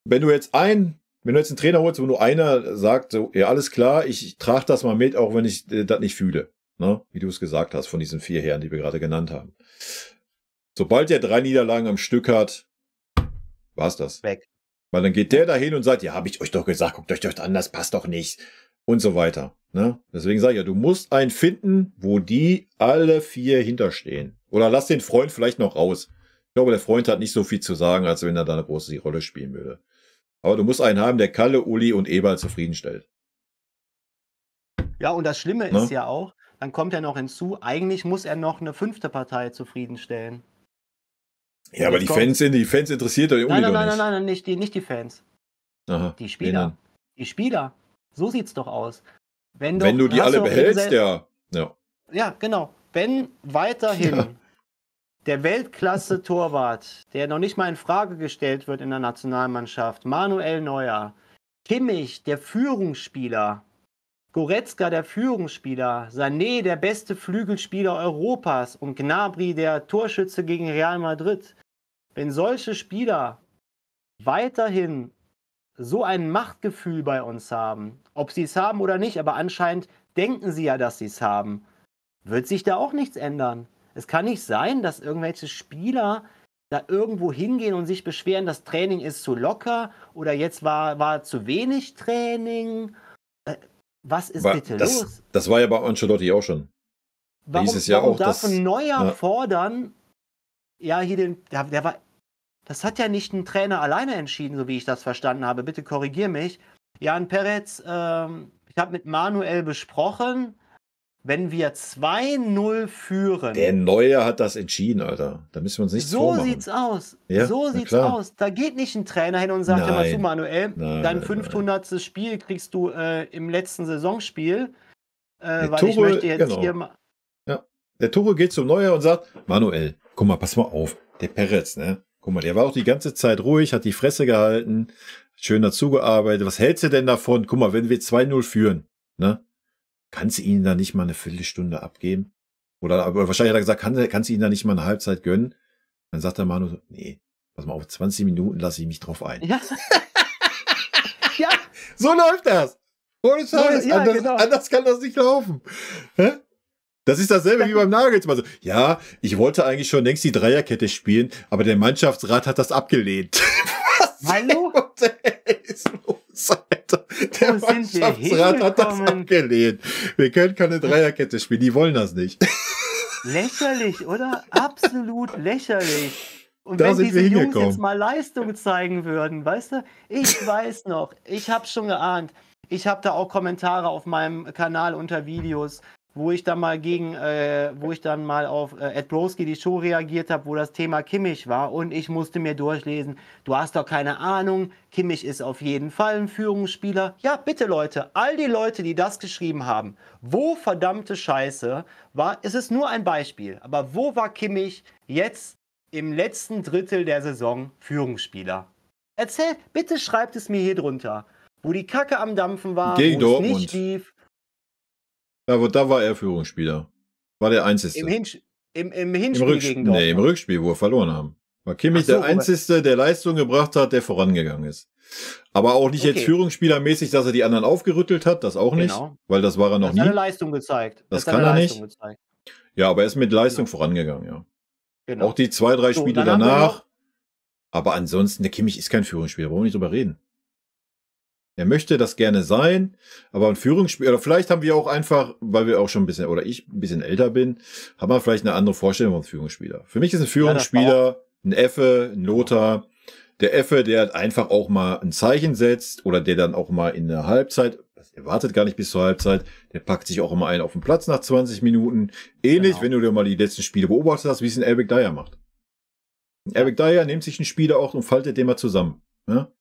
Wenn du jetzt einen Trainer holst, wo nur einer sagt, so, ja, alles klar, ich trage das mal mit, auch wenn ich das nicht fühle. Ne? Wie du es gesagt hast, von diesen 4 Herren, die wir gerade genannt haben. Sobald der 3 Niederlagen am Stück hat, war's das. Weg. Weil dann geht der dahin und sagt, ja, habe ich euch doch gesagt, guckt euch das an, das passt doch nicht. Und so weiter. Ne? Deswegen sage ich ja, du musst einen finden, wo die alle 4 hinterstehen. Oder lass den Freund vielleicht noch raus. Ich glaube, der Freund hat nicht so viel zu sagen, als wenn er da eine große Rolle spielen würde. Aber du musst einen haben, der Kalle, Uli und Eberl zufriedenstellt. Ja, und das Schlimme ist ja auch, dann kommt ja noch hinzu, eigentlich muss er noch eine 5. Partei zufriedenstellen. Ja, aber die Fans interessiert doch den Uli doch nicht. Nein, nicht die Fans. Aha, die Spieler. Die Spieler. So sieht's doch aus. Wenn du die alle behältst, ja. Ja, genau. Wenn weiterhin der Weltklasse-Torwart, der noch nicht mal in Frage gestellt wird in der Nationalmannschaft, Manuel Neuer, Kimmich, der Führungsspieler, Goretzka, der Führungsspieler, Sané, der beste Flügelspieler Europas und Gnabry, der Torschütze gegen Real Madrid. Wenn solche Spieler weiterhin so ein Machtgefühl bei uns haben, ob sie es haben oder nicht, aber anscheinend denken sie ja, dass sie es haben, wird sich da auch nichts ändern. Es kann nicht sein, dass irgendwelche Spieler da irgendwo hingehen und sich beschweren, das Training ist zu locker oder jetzt war zu wenig Training. Was ist bitte los? Das war ja bei Ancelotti auch schon. Warum darf Neuer fordern? Ja, hier das hat ja nicht ein Trainer alleine entschieden, so wie ich das verstanden habe. Bitte korrigier mich. Jan Peretz, ich habe mit Manuel besprochen, wenn wir 2-0 führen. Der Neuer hat das entschieden, Alter. Da müssen wir uns nichts vormachen. So sieht's aus. Ja? So sieht's aus. Da geht nicht ein Trainer hin und sagt, hör mal zu, Manuel, dein 500. Spiel kriegst du im letzten Saisonspiel, weil ich möchte jetzt hier mal... Ja. Der Tuchel geht zum Neuer und sagt, Manuel, guck mal, pass mal auf. Der Peretz, ne? Guck mal, der war auch die ganze Zeit ruhig, hat die Fresse gehalten, schön dazugearbeitet. Was hältst du denn davon? Guck mal, wenn wir 2-0 führen, ne? Kannst du ihnen da nicht mal eine Viertelstunde abgeben? Oder wahrscheinlich hat er gesagt, kannst du ihnen da nicht mal eine Halbzeit gönnen? Dann sagt der Manu so, nee, pass mal auf, 20 Minuten lasse ich mich drauf ein. Ja. Ja. So läuft das. Ohne Scheiß. Ja, anders kann das nicht laufen. Hä? Das ist dasselbe wie beim Nagelsmann. So, ja, ich wollte eigentlich schon längst die Dreierkette spielen, aber der Mannschaftsrat hat das abgelehnt. Hallo? Was ist los, Alter? Der Mannschaftsrat hat das abgelehnt. Wir können keine Dreierkette spielen, die wollen das nicht. Lächerlich, oder? Absolut lächerlich. Und da wenn diese Jungs jetzt mal Leistung zeigen würden, weißt du, ich weiß noch, ich habe schon geahnt, ich habe da auch Kommentare auf meinem Kanal unter Videos, wo ich dann mal auf Ed Broski die Show reagiert habe, wo das Thema Kimmich war und ich musste mir durchlesen, du hast doch keine Ahnung, Kimmich ist auf jeden Fall ein Führungsspieler. Ja, bitte Leute, all die Leute, die das geschrieben haben, wo verdammte Scheiße war, es ist nur ein Beispiel, aber wo war Kimmich jetzt im letzten Drittel der Saison Führungsspieler? Erzähl, bitte schreibt es mir hier drunter, wo die Kacke am Dampfen war, gegen wo Dortmund es nicht lief. Da war er Führungsspieler. War der Einzige. Im Hinspiel gegen Dortmund. Nee, im Rückspiel, wo wir verloren haben. War Kimmich der Einzige, der Leistung gebracht hat, der vorangegangen ist. Aber auch nicht jetzt Führungsspielermäßig, dass er die anderen aufgerüttelt hat, das auch nicht. Weil das war er noch nie. Das hat eine Leistung gezeigt. Das kann er nicht. Ja, aber er ist mit Leistung vorangegangen, ja. Genau. Auch die 2, 3 Spiele danach. Aber ansonsten, der Kimmich ist kein Führungsspieler, brauchen wir nicht drüber reden. Er möchte das gerne sein, aber ein Führungsspieler, oder vielleicht haben wir auch einfach, weil wir auch schon ein bisschen, oder ich ein bisschen älter bin, haben wir vielleicht eine andere Vorstellung von Führungsspieler. Für mich ist ein Führungsspieler ein Effe, ein Lothar. Der Effe, der halt einfach auch mal ein Zeichen setzt oder der dann auch mal in der Halbzeit, der wartet gar nicht bis zur Halbzeit, der packt sich auch immer einen auf den Platz nach 20 Minuten. Ähnlich, wenn du dir mal die letzten Spiele beobachtet hast, wie es ein Eric Dyer macht. Eric Dyer nimmt sich einen Spieler auch und faltet den mal zusammen. Ja?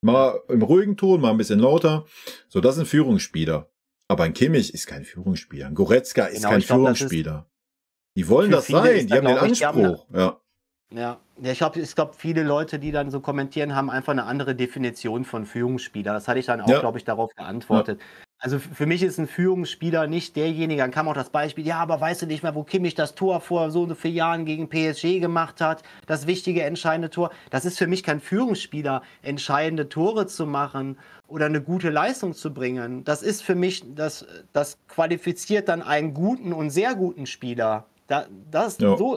Mal im ruhigen Ton, mal ein bisschen lauter. So, das sind Führungsspieler. Aber ein Kimmich ist kein Führungsspieler. Ein Goretzka ist kein Führungsspieler. Die wollen das sein, die haben den Anspruch. Ja. Ja, ich glaube, viele Leute, die dann so kommentieren, haben einfach eine andere Definition von Führungsspieler. Das hatte ich dann auch, Ja, glaube ich, darauf ja. geantwortet. Also für mich ist ein Führungsspieler nicht derjenige, dann kam auch das Beispiel, ja, aber weißt du nicht mehr, wo Kimmich das Tor vor so und so vielen Jahren gegen PSG gemacht hat, das wichtige, entscheidende Tor. Das ist für mich kein Führungsspieler, entscheidende Tore zu machen oder eine gute Leistung zu bringen. Das ist für mich, das qualifiziert dann einen guten und sehr guten Spieler. Ja.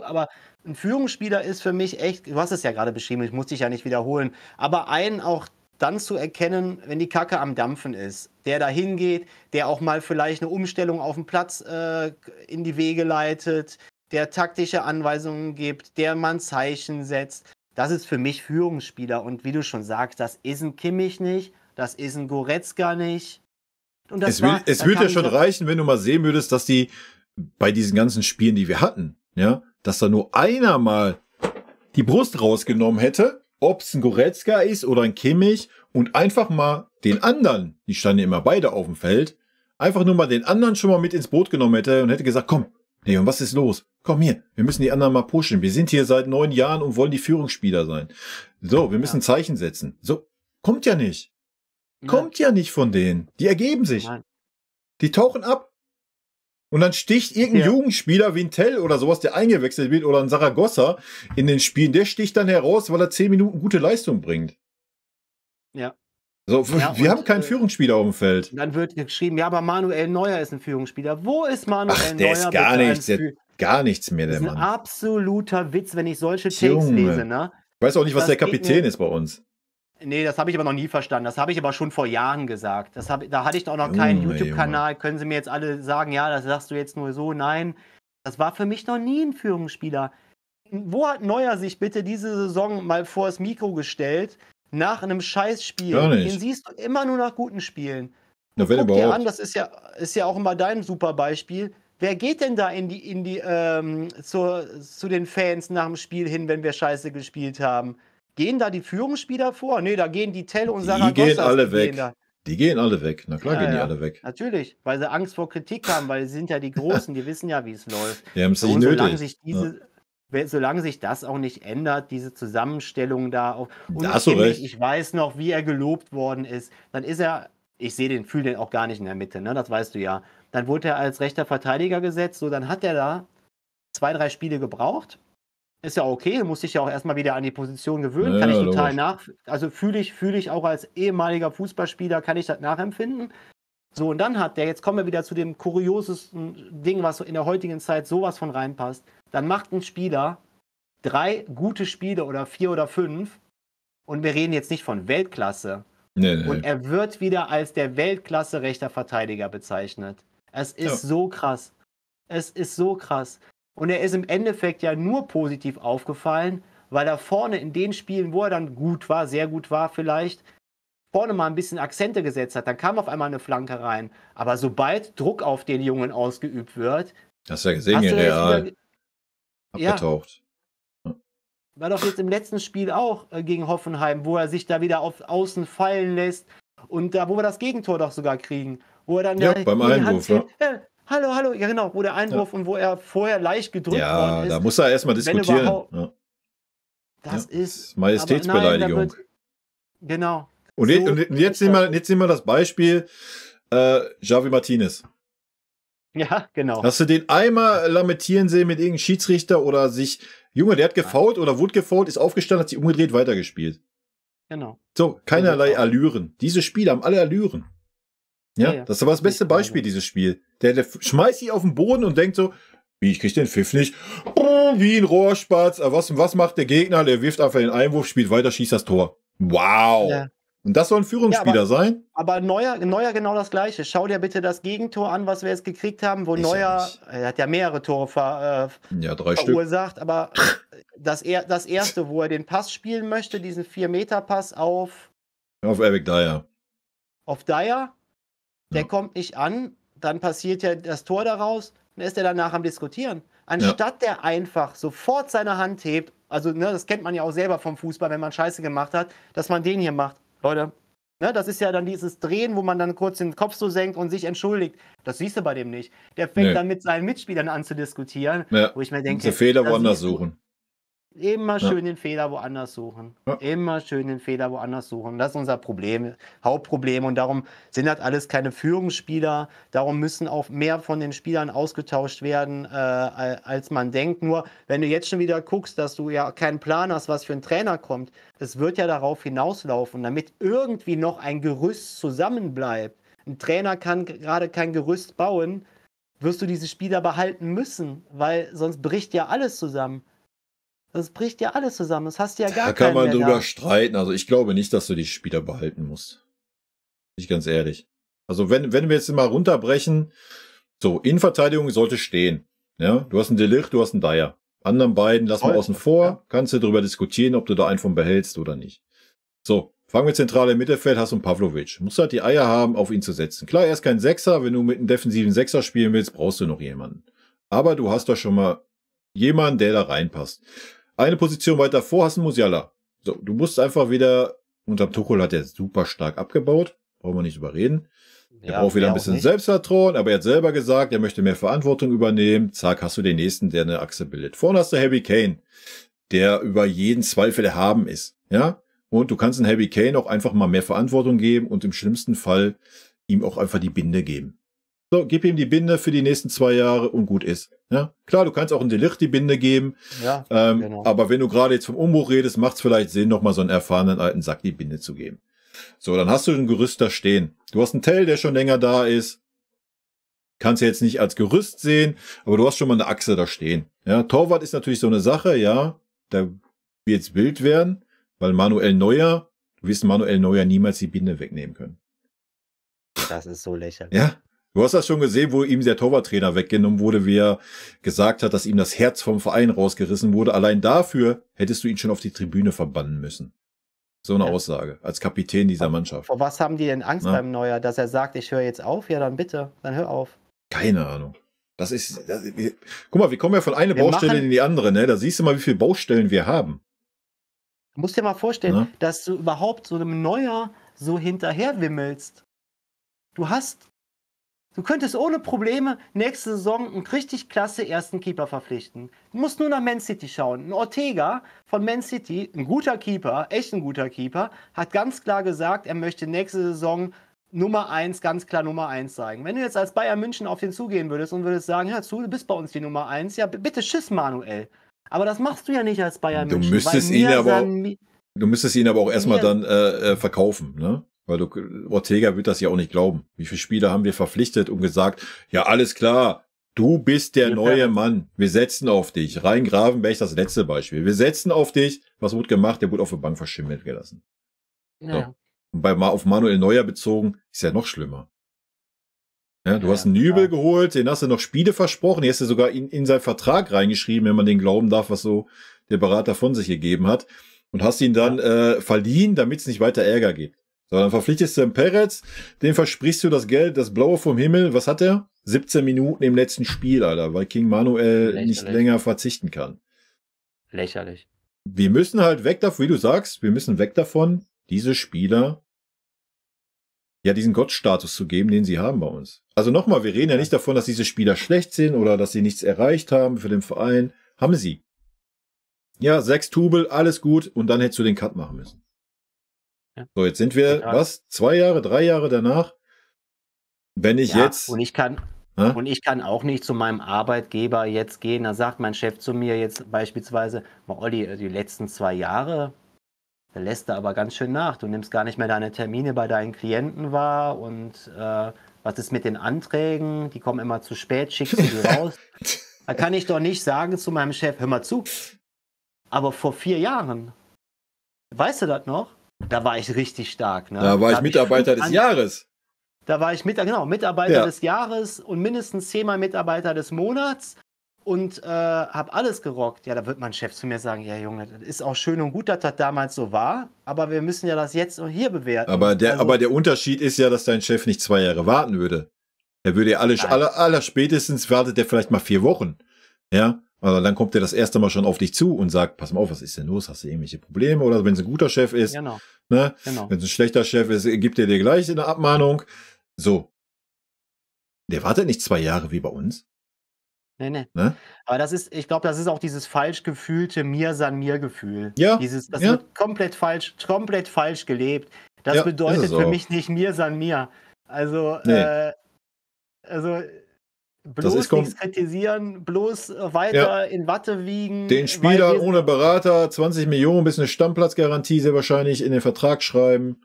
Aber ein Führungsspieler ist für mich echt, du hast es ja gerade beschrieben, ich muss dich ja nicht wiederholen, aber einen auch dann zu erkennen, wenn die Kacke am Dampfen ist, der da hingeht, der auch mal vielleicht eine Umstellung auf dem Platz in die Wege leitet, der taktische Anweisungen gibt, der mal ein Zeichen setzt. Das ist für mich Führungsspieler. Und wie du schon sagst, das ist ein Kimmich nicht, das ist ein Goretzka nicht. Und Es würde ja schon reichen, wenn du mal sehen würdest, dass die bei diesen ganzen Spielen, die wir hatten, ja, dass da nur einer mal die Brust rausgenommen hätte, ob es ein Goretzka ist oder ein Kimmich, und einfach mal den anderen, die standen immer beide auf dem Feld, einfach nur mal den anderen schon mal mit ins Boot genommen hätte und hätte gesagt, komm, Leon, was ist los? Komm hier, wir müssen die anderen mal pushen. Wir sind hier seit 9 Jahren und wollen die Führungsspieler sein. So, wir müssen Zeichen setzen. So, kommt ja nicht. Kommt ja nicht von denen. Die ergeben sich. Nein. Die tauchen ab. Und dann sticht irgendein Jugendspieler wie ein Tell oder sowas, der eingewechselt wird, oder ein Saragossa in den Spielen, der sticht dann heraus, weil er 10 Minuten gute Leistung bringt. Ja. So, wir haben keinen Führungsspieler auf dem Feld. Dann wird geschrieben, ja, aber Manuel Neuer ist ein Führungsspieler. Wo ist Manuel Neuer? Der ist gar nichts, gar nichts mehr, der Mann. Das ist ein absoluter Witz, wenn ich solche Takes lese, ne? Ich weiß auch nicht, was der Kapitän ist bei uns. Nee, das habe ich aber noch nie verstanden. Das habe ich aber schon vor Jahren gesagt. Da hatte ich doch noch keinen YouTube-Kanal. Können Sie mir jetzt alle sagen, ja, das sagst du jetzt nur so? Nein, das war für mich noch nie ein Führungsspieler. Wo hat Neuer sich bitte diese Saison mal vor das Mikro gestellt, nach einem Scheißspiel? Den siehst du immer nur nach guten Spielen. Na, wenn Guck überhaupt. dir an, das ist ja auch immer dein super Beispiel. Wer geht denn da zu den Fans nach dem Spiel hin, wenn wir Scheiße gespielt haben? Gehen da die Führungsspieler vor? Nee, da gehen die Tell und Saragossa. Die gehen alle weg. Die gehen alle weg. Na klar, gehen die alle weg. Natürlich, weil sie Angst vor Kritik haben, weil sie sind ja die Großen, die wissen ja, wie es läuft. Die haben es nicht nötig. Solange sich das auch nicht ändert, diese Zusammenstellung da auch. Und da hast du recht. Ich weiß noch, wie er gelobt worden ist. Dann ist er, fühle den auch gar nicht in der Mitte, ne? Das weißt du ja. Dann wurde er als rechter Verteidiger gesetzt, so dann hat er da 2, 3 Spiele gebraucht. Ist ja okay, muss sich ja auch erstmal wieder an die Position gewöhnen, kann ich total also fühle ich auch als ehemaliger Fußballspieler, kann ich das nachempfinden. So, und dann jetzt kommen wir wieder zu dem kuriosesten Ding, was so in der heutigen Zeit sowas von reinpasst. Dann macht ein Spieler 3 gute Spiele oder 4 oder 5 und wir reden jetzt nicht von Weltklasse. Nee. Und er wird wieder als der Weltklasse rechter Verteidiger bezeichnet. Es ist so krass. Es ist so krass. Und er ist im Endeffekt ja nur positiv aufgefallen, weil er vorne in den Spielen, wo er dann gut war, sehr gut war vielleicht, vorne mal ein bisschen Akzente gesetzt hat. Dann kam auf einmal eine Flanke rein. Aber sobald Druck auf den Jungen ausgeübt wird... Hast du ja gesehen, in Real. Abgetaucht. Ja. War doch jetzt im letzten Spiel auch gegen Hoffenheim, wo er sich da wieder auf Außen fallen lässt. Und da, wo wir das Gegentor doch sogar kriegen. Wo er dann beim Einwurf, Hallo, ja genau, wo der Einwurf und wo er vorher leicht gedrückt worden ist. Ja, da muss er erstmal diskutieren. Das ist Majestätsbeleidigung. Genau. Und jetzt nehmen wir das Beispiel Javi Martinez. Ja, genau. Hast du den einmal lamentieren sehen mit irgendeinem Schiedsrichter oder Junge, der hat gefoult oder wurde gefoult, ist aufgestanden, hat sich umgedreht, weitergespielt. Genau. So, keinerlei Allüren. Diese Spiele haben alle Allüren. Ja, das war das beste Beispiel, dieses Spiel. Der schmeißt sich auf den Boden und denkt so, ich krieg den Pfiff nicht. Oh, wie ein Rohrspatz. Was macht der Gegner? Der wirft einfach den Einwurf, spielt weiter, schießt das Tor. Wow. Ja. Und das soll ein Führungsspieler sein? Aber Neuer genau das Gleiche. Schau dir bitte das Gegentor an, was wir jetzt gekriegt haben, wo Neuer, er hat ja mehrere Tore 3 verursacht, Stück. Aber das erste, wo er den Pass spielen möchte, diesen 4-Meter-Pass auf Eric Dyer. Auf Dyer, der kommt nicht an, dann passiert ja das Tor daraus, dann ist er danach am Diskutieren. Anstatt der einfach sofort seine Hand hebt, also das kennt man ja auch selber vom Fußball, wenn man Scheiße gemacht hat, dass man den hier macht. Leute, das ist ja dann dieses Drehen, wo man dann kurz den Kopf so senkt und sich entschuldigt. Das siehst du bei dem nicht. Der fängt dann mit seinen Mitspielern an zu diskutieren, wo ich mir denke, Fehler woanders suchen. Immer schön den Fehler woanders suchen. Ja. Immer schön den Fehler woanders suchen. Das ist unser Problem, Hauptproblem. Und darum sind das alles keine Führungsspieler. Darum müssen auch mehr von den Spielern ausgetauscht werden, als man denkt. Nur, wenn du jetzt schon wieder guckst, dass du ja keinen Plan hast, was für ein Trainer kommt, es wird ja darauf hinauslaufen, damit irgendwie noch ein Gerüst zusammenbleibt. Ein Trainer kann gerade kein Gerüst bauen, wirst du diese Spieler behalten müssen, weil sonst bricht ja alles zusammen. Das bricht ja alles zusammen. Das hast du ja gar keinen mehr. Da kann man drüber streiten. Also ich glaube nicht, dass du die Spieler behalten musst. Bin ich ganz ehrlich. Also wenn wir jetzt mal runterbrechen, so, Innenverteidigung sollte stehen. Ja, du hast einen De Ligt, du hast einen Dyer. Anderen beiden lassen wir außen vor. Ja. Kannst du darüber diskutieren, ob du da einen von behältst oder nicht. So, fangen wir zentral im Mittelfeld, hast du einen Pavlovic. Musst halt die Eier haben, auf ihn zu setzen. Klar, er ist kein Sechser. Wenn du mit einem defensiven Sechser spielen willst, brauchst du noch jemanden. Aber du hast doch schon mal jemanden, der da reinpasst. Eine Position weiter vor hast du Musiala. So, du musst einfach wieder, unter Tuchel hat er super stark abgebaut, brauchen wir nicht drüber reden. Er braucht wieder ein bisschen Selbstvertrauen, aber er hat selber gesagt, er möchte mehr Verantwortung übernehmen. Zack, hast du den nächsten, der eine Achse bildet. Vorne hast du Harry Kane, der über jeden Zweifel erhaben ist. Ja, und du kannst einem Harry Kane auch einfach mal mehr Verantwortung geben und im schlimmsten Fall ihm auch einfach die Binde geben. So, gib ihm die Binde für die nächsten 2 Jahre und gut ist. Ja, klar, du kannst auch in De Ligt die Binde geben. Ja, genau. Aber wenn du gerade jetzt vom Umbruch redest, macht es vielleicht Sinn, nochmal so einen erfahrenen alten Sack die Binde zu geben. So, dann hast du ein Gerüst da stehen. Du hast einen Tell, der schon länger da ist. Kannst du jetzt nicht als Gerüst sehen, aber du hast schon mal eine Achse da stehen. Ja, Torwart ist natürlich so eine Sache, ja, da wird es wild werden, weil Manuel Neuer, du wirst Manuel Neuer niemals die Binde wegnehmen können. Das ist so lächerlich. Ja. Du hast das schon gesehen, wo ihm der Torwarttrainer weggenommen wurde, wie er gesagt hat, dass ihm das Herz vom Verein rausgerissen wurde. Allein dafür hättest du ihn schon auf die Tribüne verbannen müssen. So eine Aussage, als Kapitän dieser Mannschaft. Vor was haben die denn Angst beim Neuer? Dass er sagt, ich höre jetzt auf? Ja, dann bitte, dann hör auf. Keine Ahnung. Guck mal, wir kommen ja von einer Baustelle in die andere, ne? Da siehst du mal, wie viele Baustellen wir haben. Du musst dir mal vorstellen, dass du überhaupt so einem Neuer so hinterher wimmelst. Du könntest ohne Probleme nächste Saison einen richtig klasse ersten Keeper verpflichten. Du musst nur nach Man City schauen. Ein Ortega von Man City, ein guter Keeper, echt ein guter Keeper, hat ganz klar gesagt, er möchte nächste Saison Nummer 1, ganz klar Nummer 1 zeigen. Wenn du jetzt als Bayern München auf den zugehen würdest und würdest sagen, hör zu, du bist bei uns die Nummer 1, ja bitte tschüss Manuel. Aber das machst du ja nicht als Bayern München. Du müsstest ihn aber auch erstmal dann verkaufen, ne? Weil Ortega wird das ja auch nicht glauben. Wie viele Spieler haben wir verpflichtet und gesagt, ja, alles klar, du bist der neue Mann. Wir setzen auf dich. Rhein Gravenberg, das letzte Beispiel. Wir setzen auf dich. Was wurde gemacht? Der wurde auf der Bank verschimmelt gelassen. Ja. So. Und auf Manuel Neuer bezogen, ist ja noch schlimmer. Ja, du hast einen Nübel geholt, den hast du noch Spiele versprochen, den hast du sogar in seinen Vertrag reingeschrieben, wenn man den glauben darf, was so der Berater von sich gegeben hat. Und hast ihn dann verliehen, damit es nicht weiter Ärger gibt. So, dann verpflichtest du einen Peretz, dem versprichst du das Geld, das Blaue vom Himmel. Was hat er? 17 Minuten im letzten Spiel, Alter, weil King Manuel nicht länger verzichten kann. Lächerlich. Wir müssen halt weg davon, wie du sagst, wir müssen weg davon, diese Spieler ja diesen Gottstatus zu geben, den sie haben bei uns. Also nochmal, wir reden ja nicht davon, dass diese Spieler schlecht sind oder dass sie nichts erreicht haben für den Verein. Haben sie. Ja, 6 Tubel, alles gut und dann hättest du den Cut machen müssen. Ja. So, jetzt sind wir, 2 Jahre, 3 Jahre danach. Wenn ich jetzt... Und ich kann auch nicht zu meinem Arbeitgeber jetzt gehen, da sagt mein Chef zu mir jetzt beispielsweise, Olli, die letzten 2 Jahre, da lässt er aber ganz schön nach. Du nimmst gar nicht mehr deine Termine bei deinen Klienten wahr und was ist mit den Anträgen? Die kommen immer zu spät, schickst du die raus. Da kann ich doch nicht sagen zu meinem Chef, hör mal zu, aber vor 4 Jahren, weißt du das noch? Da war ich richtig stark. Ne? Da war ich Mitarbeiter des Jahres. Da war ich Mitarbeiter des Jahres und mindestens 10-mal Mitarbeiter des Monats und habe alles gerockt. Ja, da wird mein Chef zu mir sagen, ja Junge, das ist auch schön und gut, dass das damals so war, aber wir müssen ja das jetzt und hier bewerten. Aber der Unterschied ist ja, dass dein Chef nicht 2 Jahre warten würde. Er würde ja aller spätestens wartet der vielleicht mal 4 Wochen. Ja. Also dann kommt er das erste Mal schon auf dich zu und sagt, pass mal auf, was ist denn los? Hast du irgendwelche Probleme? Oder wenn es ein guter Chef ist, ne? Wenn es ein schlechter Chef ist, gibt er dir gleich eine Abmahnung. So. Der wartet nicht 2 Jahre wie bei uns. Ne, ne. Ne? Aber ich glaube, das ist auch dieses falsch gefühlte Mir-San-Mir-Gefühl. Ja, Das ja, wird komplett falsch gelebt. Das ja, ist es bedeutet für auch. mich nicht Mir-San-Mir. Also, Nee, also das ist bloß nichts kritisieren, bloß ja, weiter in Watte wiegen, den weil Spieler wir ohne Berater 20 Millionen bis eine Stammplatzgarantie sehr wahrscheinlich in den Vertrag schreiben,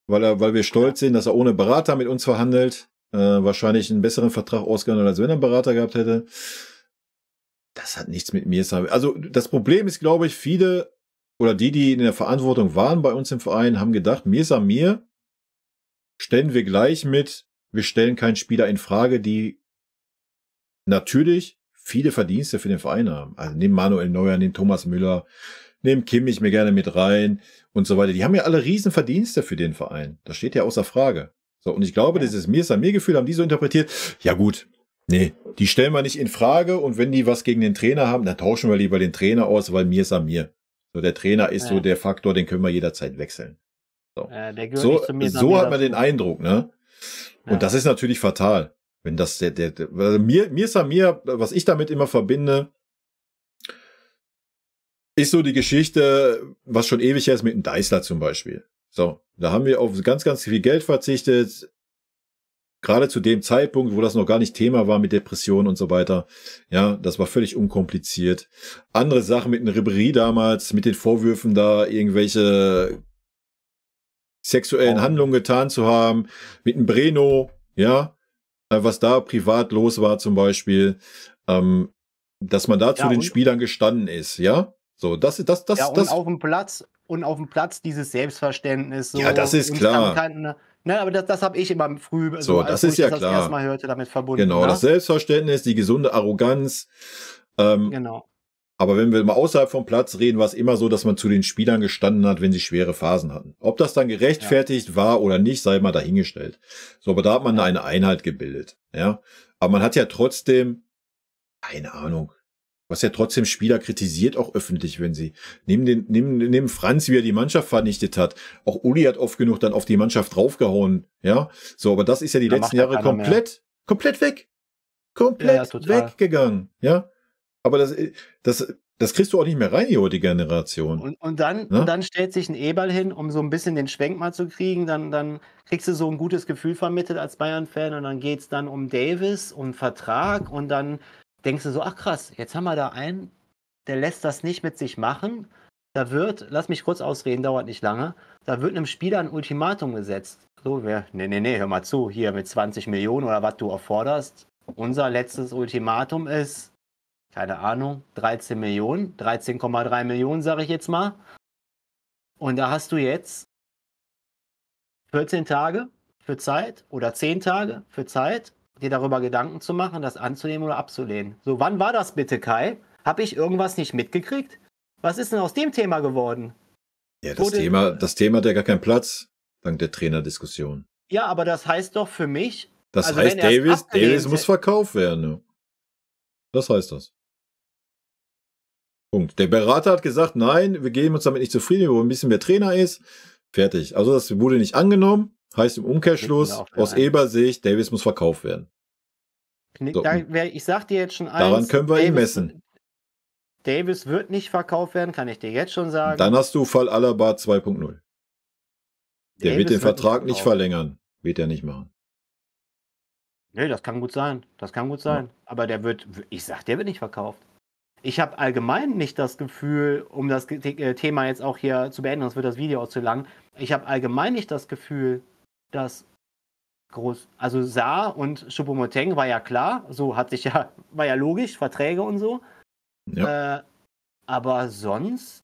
weil wir ja, stolz sind, dass er ohne Berater mit uns verhandelt, wahrscheinlich einen besseren Vertrag ausgehandelt, als wenn er einen Berater gehabt hätte. Das hat nichts mit mir zu tun. Also das Problem ist, glaube ich, viele oder die in der Verantwortung waren bei uns im Verein, haben gedacht, mir stellen wir gleich mit, wir stellen keinen Spieler in Frage, die natürlich viele Verdienste für den Verein haben. Also nehmen Manuel Neuer, nehmen Thomas Müller, nehmen Kimmich mir gerne mit rein und so weiter. Die haben ja alle riesen Verdienste für den Verein. Das steht ja außer Frage. So, und ich glaube, ja, dieses Mir-Gefühl haben die so interpretiert. Ja gut, nee, die stellen wir nicht in Frage und wenn die was gegen den Trainer haben, dann tauschen wir lieber den Trainer aus, weil Mir. So, der Trainer ist so ja, der Faktor, den können wir jederzeit wechseln. So, der gehört nicht so, zu so Mir-San-Mir hat man den dazu. Eindruck, ne? Und Ja, das ist natürlich fatal. Wenn das also mir, was ich damit immer verbinde, ist so die Geschichte, was schon ewig her ist mit dem Deißler zum Beispiel. So, da haben wir auf ganz, ganz viel Geld verzichtet. Gerade zu dem Zeitpunkt, wo das noch gar nicht Thema war mit Depressionen und so weiter. Ja, das war völlig unkompliziert. Andere Sachen mit dem Ribéry damals, mit den Vorwürfen da irgendwelche sexuellen Handlungen getan zu haben, mit dem Breno, ja, was da privat los war zum Beispiel, dass man da zu ja, den Spielern gestanden ist, ja. So, ja, und auf dem Platz dieses Selbstverständnis ja, das so ist uns dann klar. kann, ne, aber das habe ich immer früh so, So, das wo ist ich ja das erste klar. Mal hörte, damit verbunden, Genau, das ne? Selbstverständnis, die gesunde Arroganz. Ähm, Genau, aber wenn wir mal außerhalb vom Platz reden, war es immer so, dass man zu den Spielern gestanden hat, wenn sie schwere Phasen hatten. Ob das dann ja, gerechtfertigt war oder nicht, sei mal dahingestellt. So, aber da hat man ja. eine Einheit gebildet, ja. Aber man hat ja trotzdem, keine Ahnung, was ja trotzdem Spieler kritisiert, auch öffentlich, wenn sie, neben Franz, wie er die Mannschaft vernichtet hat. Auch Uli hat oft genug dann auf die Mannschaft draufgehauen, ja. So, aber das ist ja die Da letzten macht ja Jahre keiner mehr. komplett weg. Ja, ja, Komplett total. weggegangen, ja. Aber das kriegst du auch nicht mehr rein, die heutige Generation, Und ne? dann stellt sich 'n Eberl hin, um so 'n bisschen den Schwenk mal zu kriegen. Dann kriegst du so 'n gutes Gefühl vermittelt als Bayern-Fan und dann geht's dann um Davis und Vertrag und dann denkst du so: „Ach krass, jetzt haben wir da einen, der lässt das nicht mit sich machen.“ Lass mich kurz ausreden, dauert nicht lange. Da wird 'nem Spieler 'n Ultimatum gesetzt. So, „Ne, hör mal zu, hier mit 20 Millionen oder was du auch forderst. Unser letztes Ultimatum ist, keine Ahnung, 13 Millionen, 13,3 Millionen, sage ich jetzt mal. Und da hast du jetzt 14 Tage für Zeit oder 10 Tage für Zeit, dir darüber Gedanken zu machen, das anzunehmen oder abzulehnen. So, wann war das bitte, Kai? Habe ich irgendwas nicht mitgekriegt? Was ist denn aus dem Thema geworden? Ja, Wurde, das Thema hat ja gar keinen Platz, dank der Trainerdiskussion. ja, aber das heißt doch für mich, Das also wenn heißt, er es Davis abgelehnt muss hätte, verkauft werden, ne? Das heißt das. Punkt. Der Berater hat gesagt, nein, wir geben uns damit nicht zufrieden, wir wollen wissen, wer Trainer ist. Fertig. Also das wurde nicht angenommen, heißt im knickt mir Umkehrschluss, auch wieder aus ein. Ebersicht, Davis muss verkauft werden. So, und Ich sag dir jetzt schon daran eins, können wir ihn messen. Davis wird nicht verkauft werden, kann ich dir jetzt schon Und dann sagen. hast du Fall Alaba 2.0. Der wird den Davis wird nicht Vertrag nicht verkauft. verlängern. Wird er nicht machen. Ne, das kann gut sein. Das kann gut Ja. sein. Aber der wird nicht verkauft. Ich habe allgemein nicht das Gefühl, um das Thema jetzt auch hier zu beenden, sonst wird das Video auch zu lang. Ich habe allgemein nicht das Gefühl, dass also Saar und Choupo-Moting war ja klar, war ja logisch, Verträge und so. Ja. Aber sonst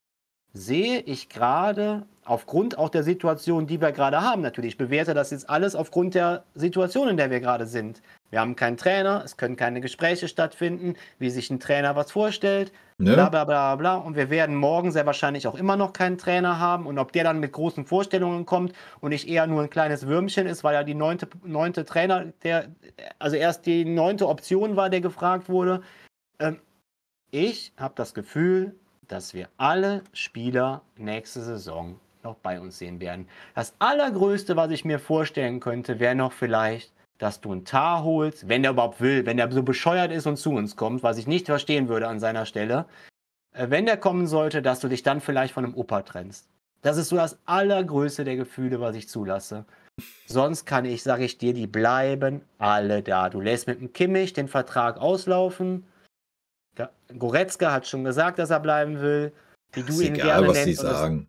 sehe ich gerade, aufgrund auch der Situation, die wir gerade haben, natürlich, ich bewerte das jetzt alles aufgrund der Situation, in der wir gerade sind. Wir haben keinen Trainer, es können keine Gespräche stattfinden, wie sich ein Trainer was vorstellt, bla Ne? bla bla bla. Und wir werden morgen sehr wahrscheinlich auch immer noch keinen Trainer haben. Und ob der dann mit großen Vorstellungen kommt und nicht eher nur ein kleines Würmchen ist, weil er die neunte Trainer, also erst die 9. Option war, der gefragt wurde. Ich habe das Gefühl, dass wir alle Spieler nächste Saison noch bei uns sehen werden. Das Allergrößte, was ich mir vorstellen könnte, wäre noch vielleicht dass du einen Tar holst, wenn der überhaupt will, wenn der so bescheuert ist und zu uns kommt, was ich nicht verstehen würde an seiner Stelle. Wenn der kommen sollte, dass du dich dann vielleicht von einem Opa trennst. Das ist so das allergrößte der Gefühle, was ich zulasse. Sonst sage ich dir, die bleiben alle da. Du lässt mit dem Kimmich den Vertrag auslaufen. Goretzka hat schon gesagt, dass er bleiben will. Wie du ihn gerne was nennst. Die sagen.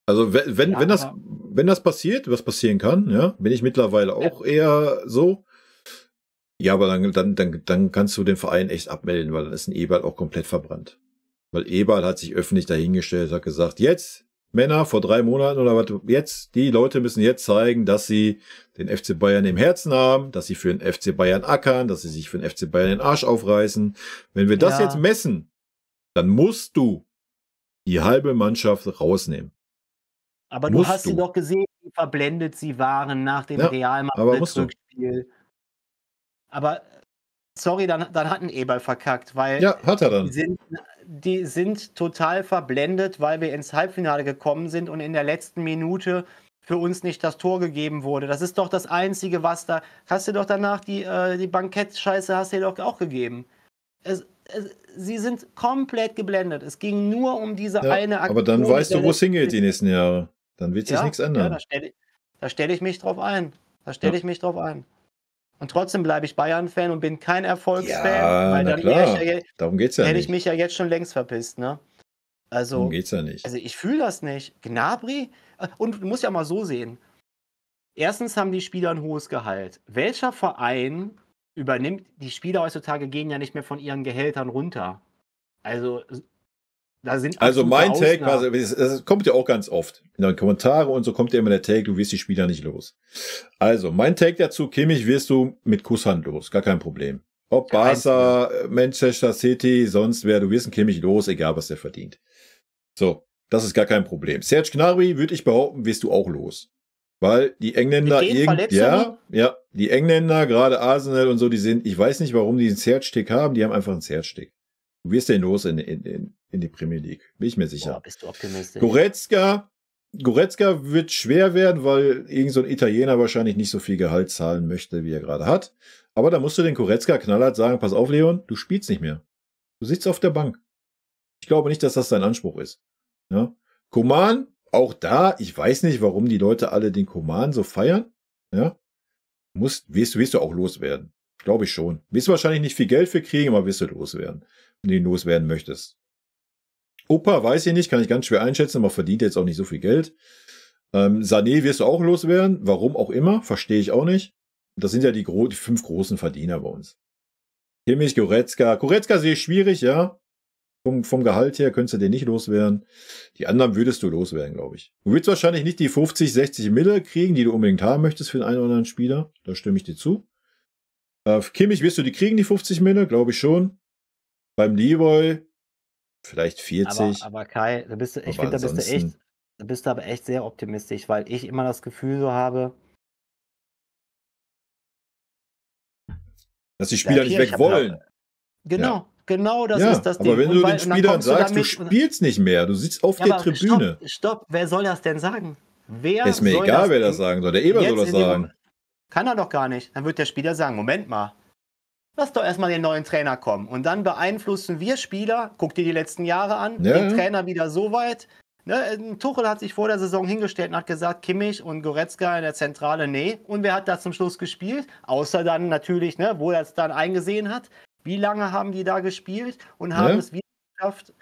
Also wenn das passiert, was passieren kann, ja, bin ich mittlerweile auch eher so. Ja, aber dann kannst du den Verein echt abmelden, weil dann ist ein Eberl auch komplett verbrannt. Weil Eberl hat sich öffentlich dahingestellt, hat gesagt, jetzt, Männer, vor 3 Monaten oder was, jetzt, die Leute müssen jetzt zeigen, dass sie den FC Bayern im Herzen haben, dass sie für den FC Bayern ackern, dass sie sich für den FC Bayern den Arsch aufreißen. Wenn wir das jetzt messen, dann musst du die halbe Mannschaft rausnehmen. Aber du hast sie doch gesehen, wie verblendet sie waren nach dem Real Madrid-Rückspiel. Aber sorry, dann hat ein Eberl verkackt, weil hat er dann. Die sind total verblendet, weil wir ins Halbfinale gekommen sind und in der letzten Minute für uns nicht das Tor gegeben wurde. Das ist doch das Einzige, was da... Hast du doch danach die Bankett-Scheiße hast du dir doch auch gegeben. Sie sind komplett geblendet. Es ging nur um diese eine Aktion. Aber dann weißt du, wo es hingeht die nächsten Jahre. Dann wird sich nichts ändern. Ja, da stelle ich mich drauf ein. Und trotzdem bleibe ich Bayern-Fan und bin kein Erfolgsfan. Ja, weil dann klar. Darum geht's ja nicht. Hätte ich mich ja jetzt schon längst verpisst, ne? Also, darum geht's ja nicht. Also ich fühle das nicht. Gnabry, und du musst ja mal so sehen. Erstens haben die Spieler ein hohes Gehalt. Welcher Verein übernimmt, die Spieler heutzutage gehen ja nicht mehr von ihren Gehältern runter. Also da sind mein Take, das kommt ja auch ganz oft. In den Kommentaren und so kommt ja immer der Take, du wirst die Spieler nicht los. Also, mein Take dazu, Kimmich wirst du mit Kusshand los, gar kein Problem. Ob Barca, Manchester City, sonst wer, du wirst einen Kimmich los, egal was der verdient. So, das ist gar kein Problem. Serge Gnabry, würde ich behaupten, wirst du auch los. Weil die Engländer die Engländer, gerade Arsenal und so, die sind, ich weiß nicht, warum die einen Serge-Stick haben, die haben einfach einen Serge-Stick. Du wirst den los in die Premier League. Bin ich mir sicher. Boah, bist du optimistisch. Goretzka wird schwer werden, weil irgend so ein Italiener wahrscheinlich nicht so viel Gehalt zahlen möchte, wie er gerade hat. Aber da musst du den Goretzka knallhart sagen, pass auf, Leon, du spielst nicht mehr. Du sitzt auf der Bank. Ich glaube nicht, dass das dein Anspruch ist. Ja? Coman, auch da, ich weiß nicht, warum die Leute alle den Coman so feiern. Ja? Wirst du auch loswerden. Glaube ich schon. Wirst du wahrscheinlich nicht viel Geld für kriegen, aber wirst du loswerden, wenn du ihn loswerden möchtest. Opa weiß ich nicht, kann ich ganz schwer einschätzen, aber verdient jetzt auch nicht so viel Geld. Sané wirst du auch loswerden, warum auch immer, verstehe ich auch nicht. Das sind ja die 5 großen Verdiener bei uns. Kimmich, Goretzka sehe ich schwierig, ja. Vom Gehalt her könntest du den nicht loswerden. Die anderen würdest du loswerden, glaube ich. Du willst wahrscheinlich nicht die 50, 60 Mille kriegen, die du unbedingt haben möchtest für den einen oder anderen Spieler. Da stimme ich dir zu. Kimmich wirst du die kriegen, die 50 Mille, glaube ich schon. Beim Leroy vielleicht 40. Aber Kai, ich finde, da bist du aber echt sehr optimistisch, weil ich immer das Gefühl so habe, dass die Spieler nicht weg wollen. Genau, das ist das Ding. Aber wenn du den Spielern sagst, du spielst nicht mehr, du sitzt auf der Tribüne. Stopp, wer soll das denn sagen? Ist mir egal, wer das sagen soll. Der Eber soll das sagen. Kann er doch gar nicht. Dann wird der Spieler sagen, Moment mal, lass doch erstmal den neuen Trainer kommen. Und dann beeinflussen wir Spieler, guck dir die letzten Jahre an, den Trainer wieder so weit. Ne, Tuchel hat sich vor der Saison hingestellt und hat gesagt, Kimmich und Goretzka in der Zentrale, nee. Und wer hat da zum Schluss gespielt? Außer dann natürlich, ne, wo er es dann eingesehen hat. Wie lange haben die da gespielt und haben es wieder geschafft?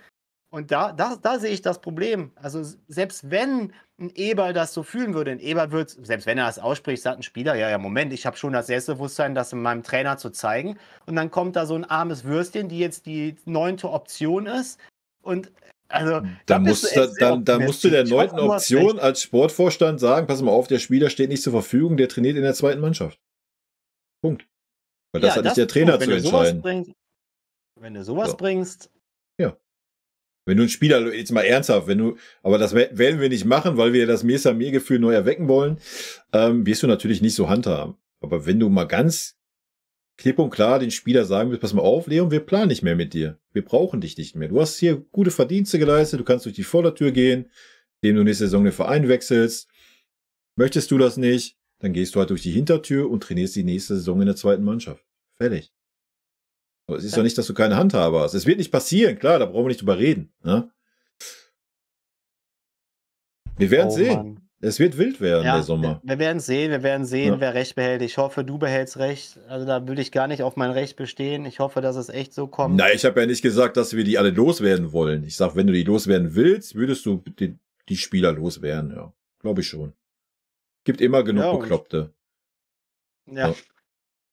Und da sehe ich das Problem. Also selbst wenn ein Eberl das so fühlen würde, ein Eberl wird, selbst wenn er das ausspricht, sagt ein Spieler, ja, Moment, ich habe schon das Selbstbewusstsein, das in meinem Trainer zu zeigen. Und dann kommt da so ein armes Würstchen, die jetzt die 9. Option ist. Und also dann musst du der 9. Option als Sportvorstand sagen, pass mal auf, der Spieler steht nicht zur Verfügung, der trainiert in der 2. Mannschaft. Punkt. Weil das hat nicht der Trainer zu entscheiden. Wenn du sowas bringst. Ja. Wenn du einen Spieler, jetzt mal ernsthaft, aber das werden wir nicht machen, weil wir das Mir-Gefühl neu erwecken wollen, wirst du natürlich nicht so handhaben. Aber wenn du mal ganz klipp und klar den Spieler sagen willst, pass mal auf, Leon, wir planen nicht mehr mit dir. Wir brauchen dich nicht mehr. Du hast hier gute Verdienste geleistet, du kannst durch die Vordertür gehen, indem du nächste Saison den Verein wechselst. Möchtest du das nicht? dann gehst du halt durch die Hintertür und trainierst die nächste Saison in der zweiten Mannschaft. Fertig. Aber es ist doch nicht, dass du keine Handhabe hast. Es wird nicht passieren, klar, da brauchen wir nicht drüber reden. Ne? Wir werden sehen. Mann. Es wird wild werden, der Sommer. Wir werden sehen, wer Recht behält. Ich hoffe, du behältst Recht. Also da würde ich gar nicht auf mein Recht bestehen. Ich hoffe, dass es echt so kommt. Nein, ich habe ja nicht gesagt, dass wir die alle loswerden wollen. Ich sage, wenn du die loswerden willst, würdest du die Spieler loswerden. Ja, glaube ich schon. Gibt immer genug Bekloppte. Ja. So.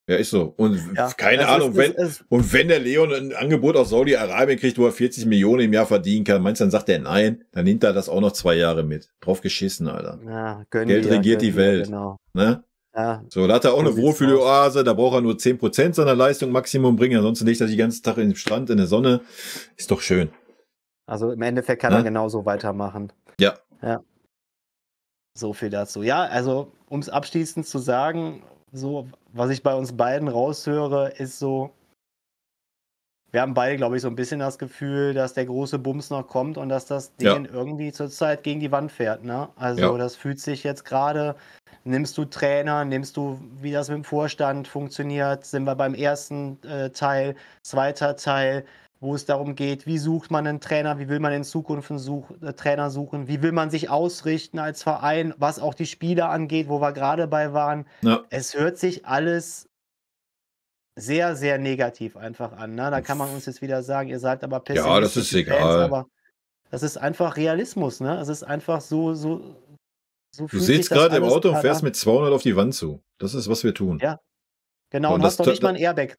Ja, ist so. Und keine Ahnung, wenn der Leon ein Angebot aus Saudi-Arabien kriegt, wo er 40 Millionen im Jahr verdienen kann, meinst du, dann sagt er nein, dann nimmt er das auch noch 2 Jahre mit. Drauf geschissen, Alter. Ja, Geld regiert die Welt. Genau. Ne? Ja, so, da hat er auch eine Wohlfühloase, da braucht er nur 10% seiner Leistung Maximum bringen, ansonsten legt er sich den ganzen Tag im Strand, in der Sonne. Ist doch schön. Also im Endeffekt kann er genauso weitermachen. Ja. So viel dazu. Ja, also um es abschließend zu sagen, so, was ich bei uns beiden raushöre, ist so, wir haben beide, glaube ich, so ein bisschen das Gefühl, dass der große Bums noch kommt und dass das Ding irgendwie zurzeit gegen die Wand fährt. Ne? Also das fühlt sich jetzt gerade, nimmst du Trainer, wie das mit dem Vorstand funktioniert, sind wir beim ersten Teil, zweiter Teil, wo es darum geht, wie sucht man einen Trainer, wie will man in Zukunft einen Trainer suchen, wie will man sich ausrichten als Verein, was auch die Spieler angeht, wo wir gerade bei waren. Ja. Es hört sich alles sehr, sehr negativ einfach an. Ne? Da kann man uns jetzt wieder sagen, ihr seid aber pessimistisch. Ja, das ist egal. Fans, aber das ist einfach Realismus. Ne? Es ist einfach so du sitzt gerade im Auto und fährst mit 200 auf die Wand zu. Das ist, was wir tun. Ja. Genau, und hast doch nicht mal ein Airbag.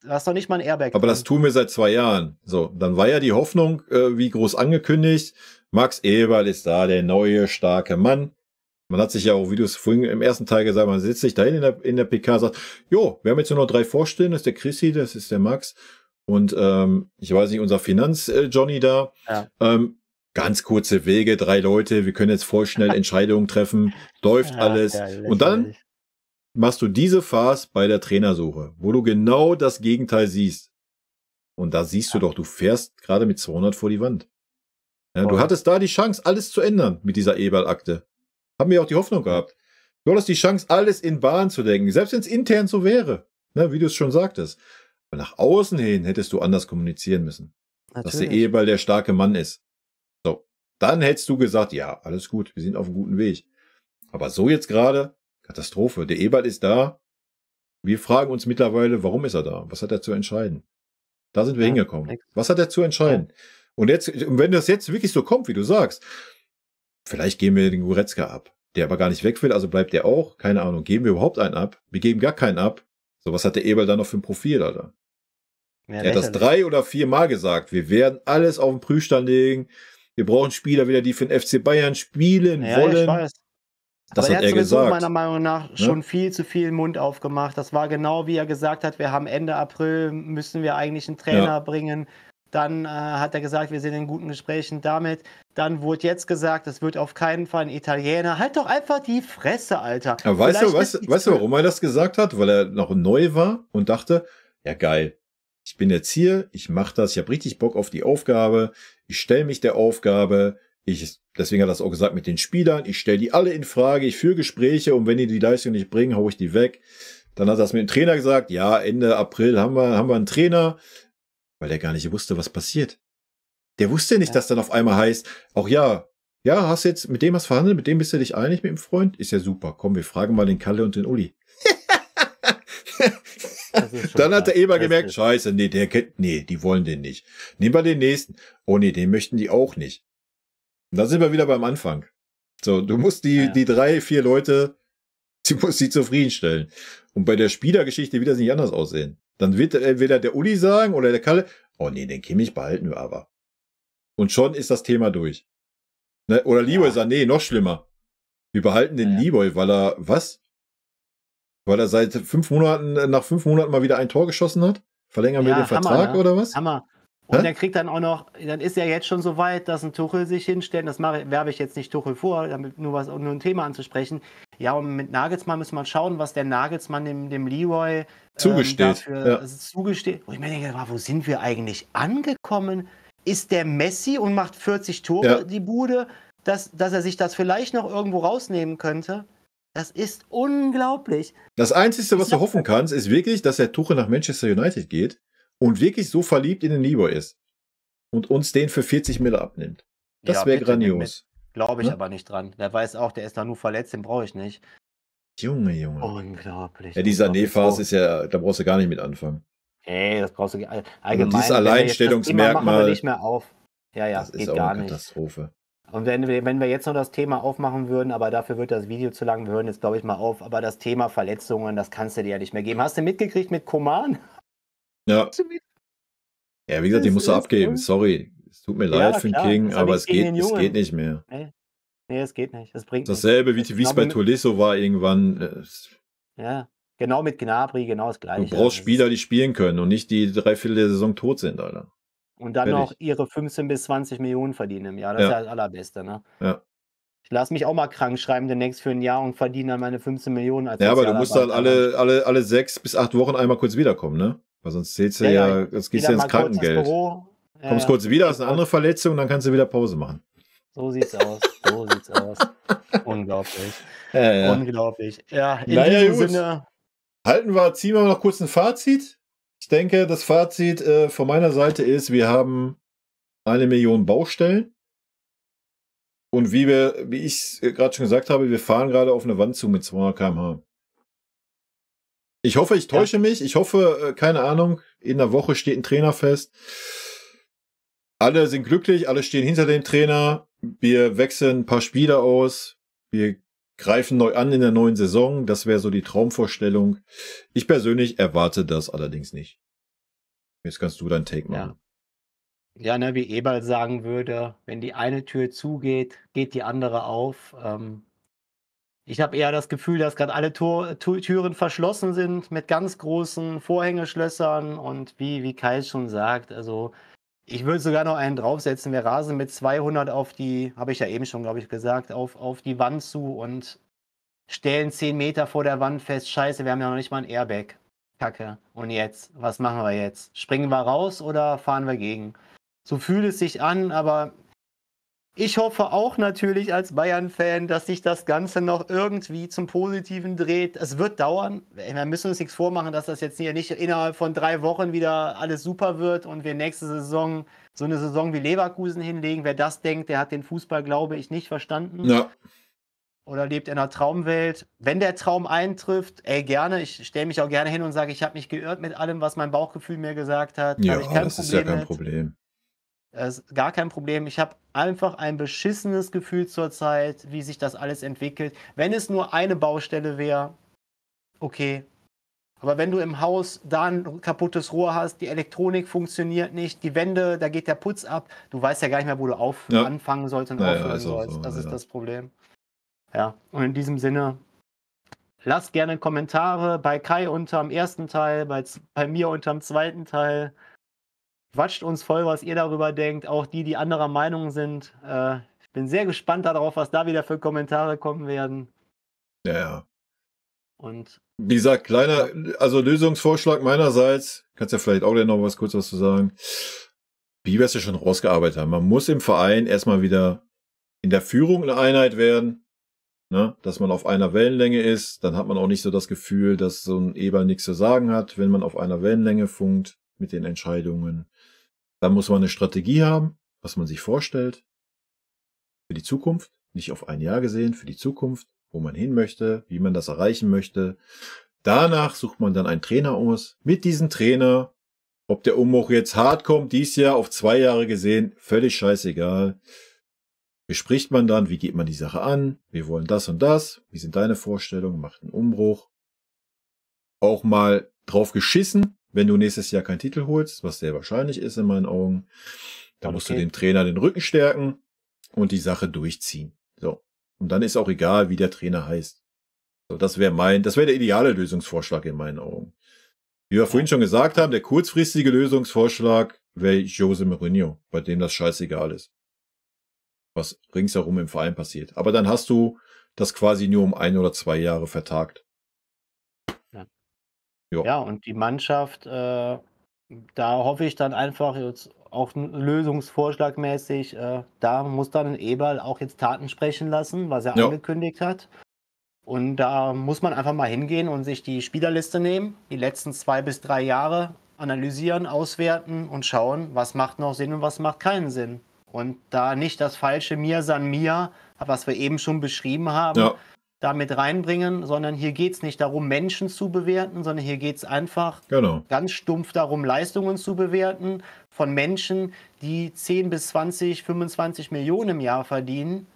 Aber dran. Das tun wir seit 2 Jahren. So, dann war ja die Hoffnung, wie groß angekündigt, Max Eberl ist da, der neue, starke Mann. Man hat sich ja auch, wie du es vorhin im ersten Teil gesagt hast, man sitzt sich dahin in der PK und sagt, jo, wir haben jetzt nur noch 3 Vorstellen, das ist der Chrissy, das ist der Max und ich weiß nicht, unser Finanz-Johnny da. Ja. Ganz kurze Wege, 3 Leute, wir können jetzt voll schnell Entscheidungen treffen, läuft alles. Und dann machst du diese Phase bei der Trainersuche, wo du genau das Gegenteil siehst. Und da siehst du doch, du fährst gerade mit 200 vor die Wand. Ja, du hattest da die Chance, alles zu ändern mit dieser Eberl-Akte. Haben wir auch die Hoffnung gehabt. Du hattest die Chance, alles in Bahn zu denken, selbst wenn es intern so wäre, ne, wie du es schon sagtest. Aber nach außen hin hättest du anders kommunizieren müssen. Natürlich. Dass der Eberl der starke Mann ist. So, dann hättest du gesagt, ja, alles gut, wir sind auf einem guten Weg. Aber so jetzt gerade, Katastrophe. Der Eberl ist da. Wir fragen uns mittlerweile, warum ist er da? Was hat er zu entscheiden? Da sind wir hingekommen. Was hat er zu entscheiden? Ja. Und jetzt, wenn das jetzt wirklich so kommt, wie du sagst, vielleicht geben wir den Goretzka ab, der aber gar nicht weg will, also bleibt der auch. Keine Ahnung, geben wir überhaupt einen ab? Wir geben gar keinen ab. So, was hat der Eberl dann noch für ein Profil, Alter? Ja, er hat das 3 oder 4 Mal gesagt. Wir werden alles auf den Prüfstand legen. Wir brauchen Spieler wieder, die für den FC Bayern spielen wollen. Ich weiß. Das hat er gesagt. Meiner Meinung nach schon viel zu viel Mund aufgemacht. Das war genau, wie er gesagt hat, wir haben Ende April, müssen wir eigentlich einen Trainer bringen. Dann hat er gesagt, wir sind in guten Gesprächen damit. Dann wurde jetzt gesagt, es wird auf keinen Fall ein Italiener. Halt doch einfach die Fresse, Alter. Aber weißt du, warum er das gesagt hat? Weil er noch neu war und dachte, ja geil, ich bin jetzt hier, ich mache das, ich habe richtig Bock auf die Aufgabe, ich stelle mich der Aufgabe, deswegen hat er das auch gesagt mit den Spielern, ich stelle die alle in Frage, ich führe Gespräche und wenn die Leistung nicht bringen, hau ich die weg. Dann hat er das mit dem Trainer gesagt, ja, Ende April haben wir einen Trainer, weil er gar nicht wusste, was passiert. Der wusste nicht, dass dann auf einmal heißt, auch hast jetzt, mit dem hast verhandelt, mit dem bist du dich einig mit dem Freund, ist ja super, komm, wir fragen mal den Kalle und den Uli. Dann hat der Eber gemerkt, scheiße, die wollen den nicht. Nehmen wir den nächsten. Oh nee, den möchten die auch nicht. Und da sind wir wieder beim Anfang. So, du musst die 3, 4 Leute, du musst sie zufriedenstellen. Und bei der Spielergeschichte wird das nicht anders aussehen. Dann wird entweder der Uli sagen oder der Kalle, oh nee, den Kimmich behalten wir aber. Und schon ist das Thema durch. Ne? Oder Leroy sagt, nee, noch schlimmer. Wir behalten den Leroy, weil er, was? Weil er seit 5 Monaten, nach 5 Monaten mal wieder ein Tor geschossen hat? Verlängern wir den Vertrag, Hammer, ne? Oder was? Hammer. Und der kriegt dann auch noch, dann ist er jetzt schon so weit, dass ein Tuchel sich hinstellt, werbe ich jetzt nicht Tuchel vor, damit nur ein Thema anzusprechen. Ja, und mit Nagelsmann müssen wir schauen, was der Nagelsmann dem Leroy zugesteht. Zugesteht. Und ich mir denke, wo sind wir eigentlich angekommen? Ist der Messi und macht 40 Tore die Bude, dass er sich das vielleicht noch irgendwo rausnehmen könnte? Das ist unglaublich. Das Einzige, was du hoffen kannst, ist wirklich, dass der Tuchel nach Manchester United geht und wirklich so verliebt in den Lieber ist und uns den für 40 Mille abnimmt. Das wäre grandios. Glaube ich aber nicht dran. Der weiß auch, der ist da nur verletzt, den brauche ich nicht. Junge. Unglaublich. Ja, die Sané-Phase ist ja, da brauchst du gar nicht mit anfangen. Ey, das brauchst du allgemein. Also dieses Alleinstellungsmerkmal. Machen wir nicht mehr auf. Ja, das geht ist auch gar eine nicht. Katastrophe. Und wenn wir jetzt noch das Thema aufmachen würden, aber dafür wird das Video zu lang, wir hören jetzt, glaube ich, mal auf, aber das Thema Verletzungen, das kannst du dir ja nicht mehr geben. Hast du mitgekriegt mit Coman? Ja. Ja, wie gesagt, die musst du abgeben. Sorry. Es tut mir leid für den King, aber es geht nicht mehr. Nee, es geht nicht. Es bringt dasselbe, wie es bei Tolisso war irgendwann. Ja, genau mit Gnabry, genau das Gleiche. Du brauchst Spieler, die spielen können und nicht die 3/4 der Saison tot sind, Alter. Und dann noch ihre 15 bis 20 Millionen verdienen im Jahr. Das ist ja das Allerbeste, ne? Ja. Ich lasse mich auch mal krank schreiben demnächst für ein Jahr und verdiene dann meine 15 Millionen als aber du musst dann alle 6 bis 8 Wochen einmal kurz wiederkommen, ne? Weil sonst zählst du das gehst du ins Krankengeld. Kommst kurz wieder, hast eine andere Verletzung, dann kannst du wieder Pause machen. So sieht's aus. Unglaublich. Unglaublich. Ja, in diesem Sinne. Ziehen wir noch kurz ein Fazit. Ich denke, das Fazit von meiner Seite ist, wir haben 1 Million Baustellen. Und wie ich es gerade schon gesagt habe, wir fahren gerade auf eine Wand zu mit 200 km/h. Ich hoffe, ich täusche mich. Ich hoffe, keine Ahnung, in der Woche steht ein Trainer fest. Alle sind glücklich, alle stehen hinter dem Trainer. Wir wechseln ein paar Spieler aus. Wir greifen neu an in der neuen Saison. Das wäre so die Traumvorstellung. Ich persönlich erwarte das allerdings nicht. Jetzt kannst du deinen Take machen. Ja, ne, wie Eberl sagen würde, wenn die eine Tür zugeht, geht die andere auf. Ich habe eher das Gefühl, dass gerade alle Türen verschlossen sind mit ganz großen Vorhängeschlössern und wie Kai schon sagt, also ich würde sogar noch einen draufsetzen. Wir rasen mit 200 auf die, habe ich ja eben schon, glaube ich, gesagt, auf die Wand zu und stellen 10 Meter vor der Wand fest, scheiße, wir haben ja noch nicht mal ein Airbag. Kacke. Und jetzt? Was machen wir jetzt? Springen wir raus oder fahren wir gegen? So fühlt es sich an, aber ich hoffe auch natürlich als Bayern-Fan, dass sich das Ganze noch irgendwie zum Positiven dreht. Es wird dauern. Wir müssen uns nichts vormachen, dass das jetzt hier nicht innerhalb von 3 Wochen wieder alles super wird und wir nächste Saison so eine Saison wie Leverkusen hinlegen. Wer das denkt, der hat den Fußball, glaube ich, nicht verstanden. Ja. Oder lebt in einer Traumwelt. Wenn der Traum eintrifft, gerne. Ich stelle mich auch gerne hin und sage, ich habe mich geirrt mit allem, was mein Bauchgefühl mir gesagt hat. Ja, das ist ja kein Problem. Das ist gar kein Problem. Ich habe einfach ein beschissenes Gefühl zurzeit, wie sich das alles entwickelt. Wenn es nur eine Baustelle wäre, okay. Aber wenn du im Haus da ein kaputtes Rohr hast, die Elektronik funktioniert nicht, die Wände, da geht der Putz ab, du weißt ja gar nicht mehr, wo du anfangen sollst und aufhören sollst. Das ist das Problem. Ja, und in diesem Sinne, lasst gerne Kommentare bei Kai unterm ersten Teil, bei mir unterm zweiten Teil. Quatscht uns voll, was ihr darüber denkt, auch die anderer Meinung sind. Ich bin sehr gespannt darauf, was da wieder für Kommentare kommen werden. Ja. Und wie gesagt, Lösungsvorschlag meinerseits, kannst ja vielleicht auch noch was kurz zu sagen. Wie wir es ja schon rausgearbeitet haben, man muss im Verein erstmal wieder in der Führung eine Einheit werden, ne? Dass man auf einer Wellenlänge ist, dann hat man auch nicht so das Gefühl, dass so ein Eberl nichts zu sagen hat, wenn man auf einer Wellenlänge funkt mit den Entscheidungen. Dann muss man eine Strategie haben, was man sich vorstellt für die Zukunft, nicht auf ein Jahr gesehen, für die Zukunft, wo man hin möchte, wie man das erreichen möchte. Danach sucht man dann einen Trainer aus. Mit diesem Trainer, ob der Umbruch jetzt hart kommt, dies Jahr auf 2 Jahre gesehen, völlig scheißegal. Bespricht man dann, wie geht man die Sache an, wir wollen das und das, wie sind deine Vorstellungen, macht einen Umbruch. Auch mal drauf geschissen, wenn du nächstes Jahr keinen Titel holst, was sehr wahrscheinlich ist in meinen Augen, dann musst du dem Trainer den Rücken stärken und die Sache durchziehen. So. Und dann ist auch egal, wie der Trainer heißt. So, das wäre der ideale Lösungsvorschlag in meinen Augen. Wie wir vorhin schon gesagt haben, der kurzfristige Lösungsvorschlag wäre Jose Mourinho, bei dem das scheißegal ist, was ringsherum im Verein passiert. Aber dann hast du das quasi nur um 1 oder 2 Jahre vertagt. Ja, und die Mannschaft, da hoffe ich dann einfach jetzt auch lösungsvorschlagmäßig, da muss dann ein Eberl auch jetzt Taten sprechen lassen, was er angekündigt hat. Und da muss man einfach mal hingehen und sich die Spielerliste nehmen, die letzten 2 bis 3 Jahre analysieren, auswerten und schauen, was macht noch Sinn und was macht keinen Sinn. Und da nicht das falsche Mir san mir, was wir eben schon beschrieben haben, da mit reinbringen, sondern hier geht es nicht darum, Menschen zu bewerten, sondern hier geht es einfach ganz stumpf darum, Leistungen zu bewerten von Menschen, die 10 bis 20, 25 Millionen im Jahr verdienen.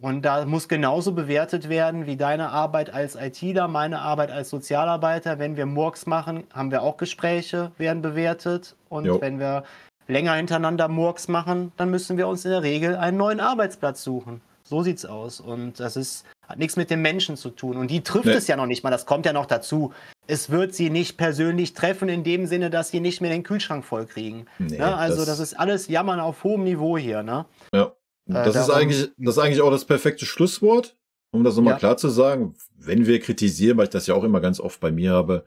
Und da muss genauso bewertet werden wie deine Arbeit als ITler, meine Arbeit als Sozialarbeiter. Wenn wir Murks machen, haben wir auch Gespräche, werden bewertet. Und wenn wir länger hintereinander Murks machen, dann müssen wir uns in der Regel einen neuen Arbeitsplatz suchen. So sieht's aus. Und das hat nichts mit den Menschen zu tun. Und die trifft es ja noch nicht mal. Das kommt ja noch dazu. Es wird sie nicht persönlich treffen, in dem Sinne, dass sie nicht mehr den Kühlschrank voll kriegen. Nee, ne? Also das ist alles Jammern auf hohem Niveau hier. Ne? Ja. Das ist eigentlich auch das perfekte Schlusswort, um das nochmal klar zu sagen. Wenn wir kritisieren, weil ich das ja auch immer ganz oft bei mir habe,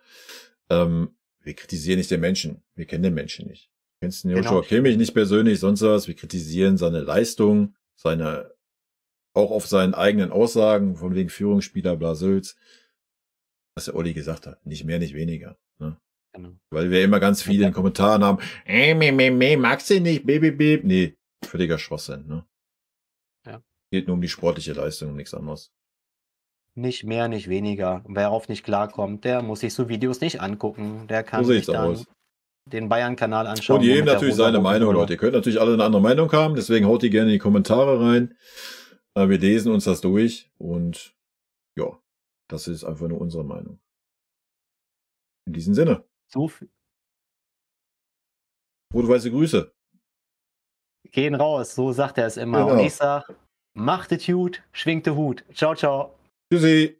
wir kritisieren nicht den Menschen. Wir kennen den Menschen nicht. Du kennst den Joshua Kimmich nicht persönlich, sonst was. Wir kritisieren seine Leistung, auch auf seinen eigenen Aussagen, von wegen Führungsspieler, Blasels, was der Olli gesagt hat. Nicht mehr, nicht weniger. Ne? Genau. Weil wir immer ganz viele in den Kommentaren haben, magst du nicht, baby. Nee, völliger Schwachsinn, ne? Geht nur um die sportliche Leistung und nichts anderes. Nicht mehr, nicht weniger. Und wer darauf nicht klarkommt, der muss sich so Videos nicht angucken. Der kann sich dann den Bayern-Kanal anschauen. Und jedem natürlich seine Meinung, Leute. Ihr könnt natürlich alle eine andere Meinung haben, deswegen haut die gerne in die Kommentare rein. Wir lesen uns das durch und ja, das ist einfach nur unsere Meinung. In diesem Sinne. So viel. Rot-weiße Grüße. Gehen raus, so sagt er es immer. Genau. Und ich sag, macht es gut, schwingt den Hut. Ciao, ciao. Tschüssi.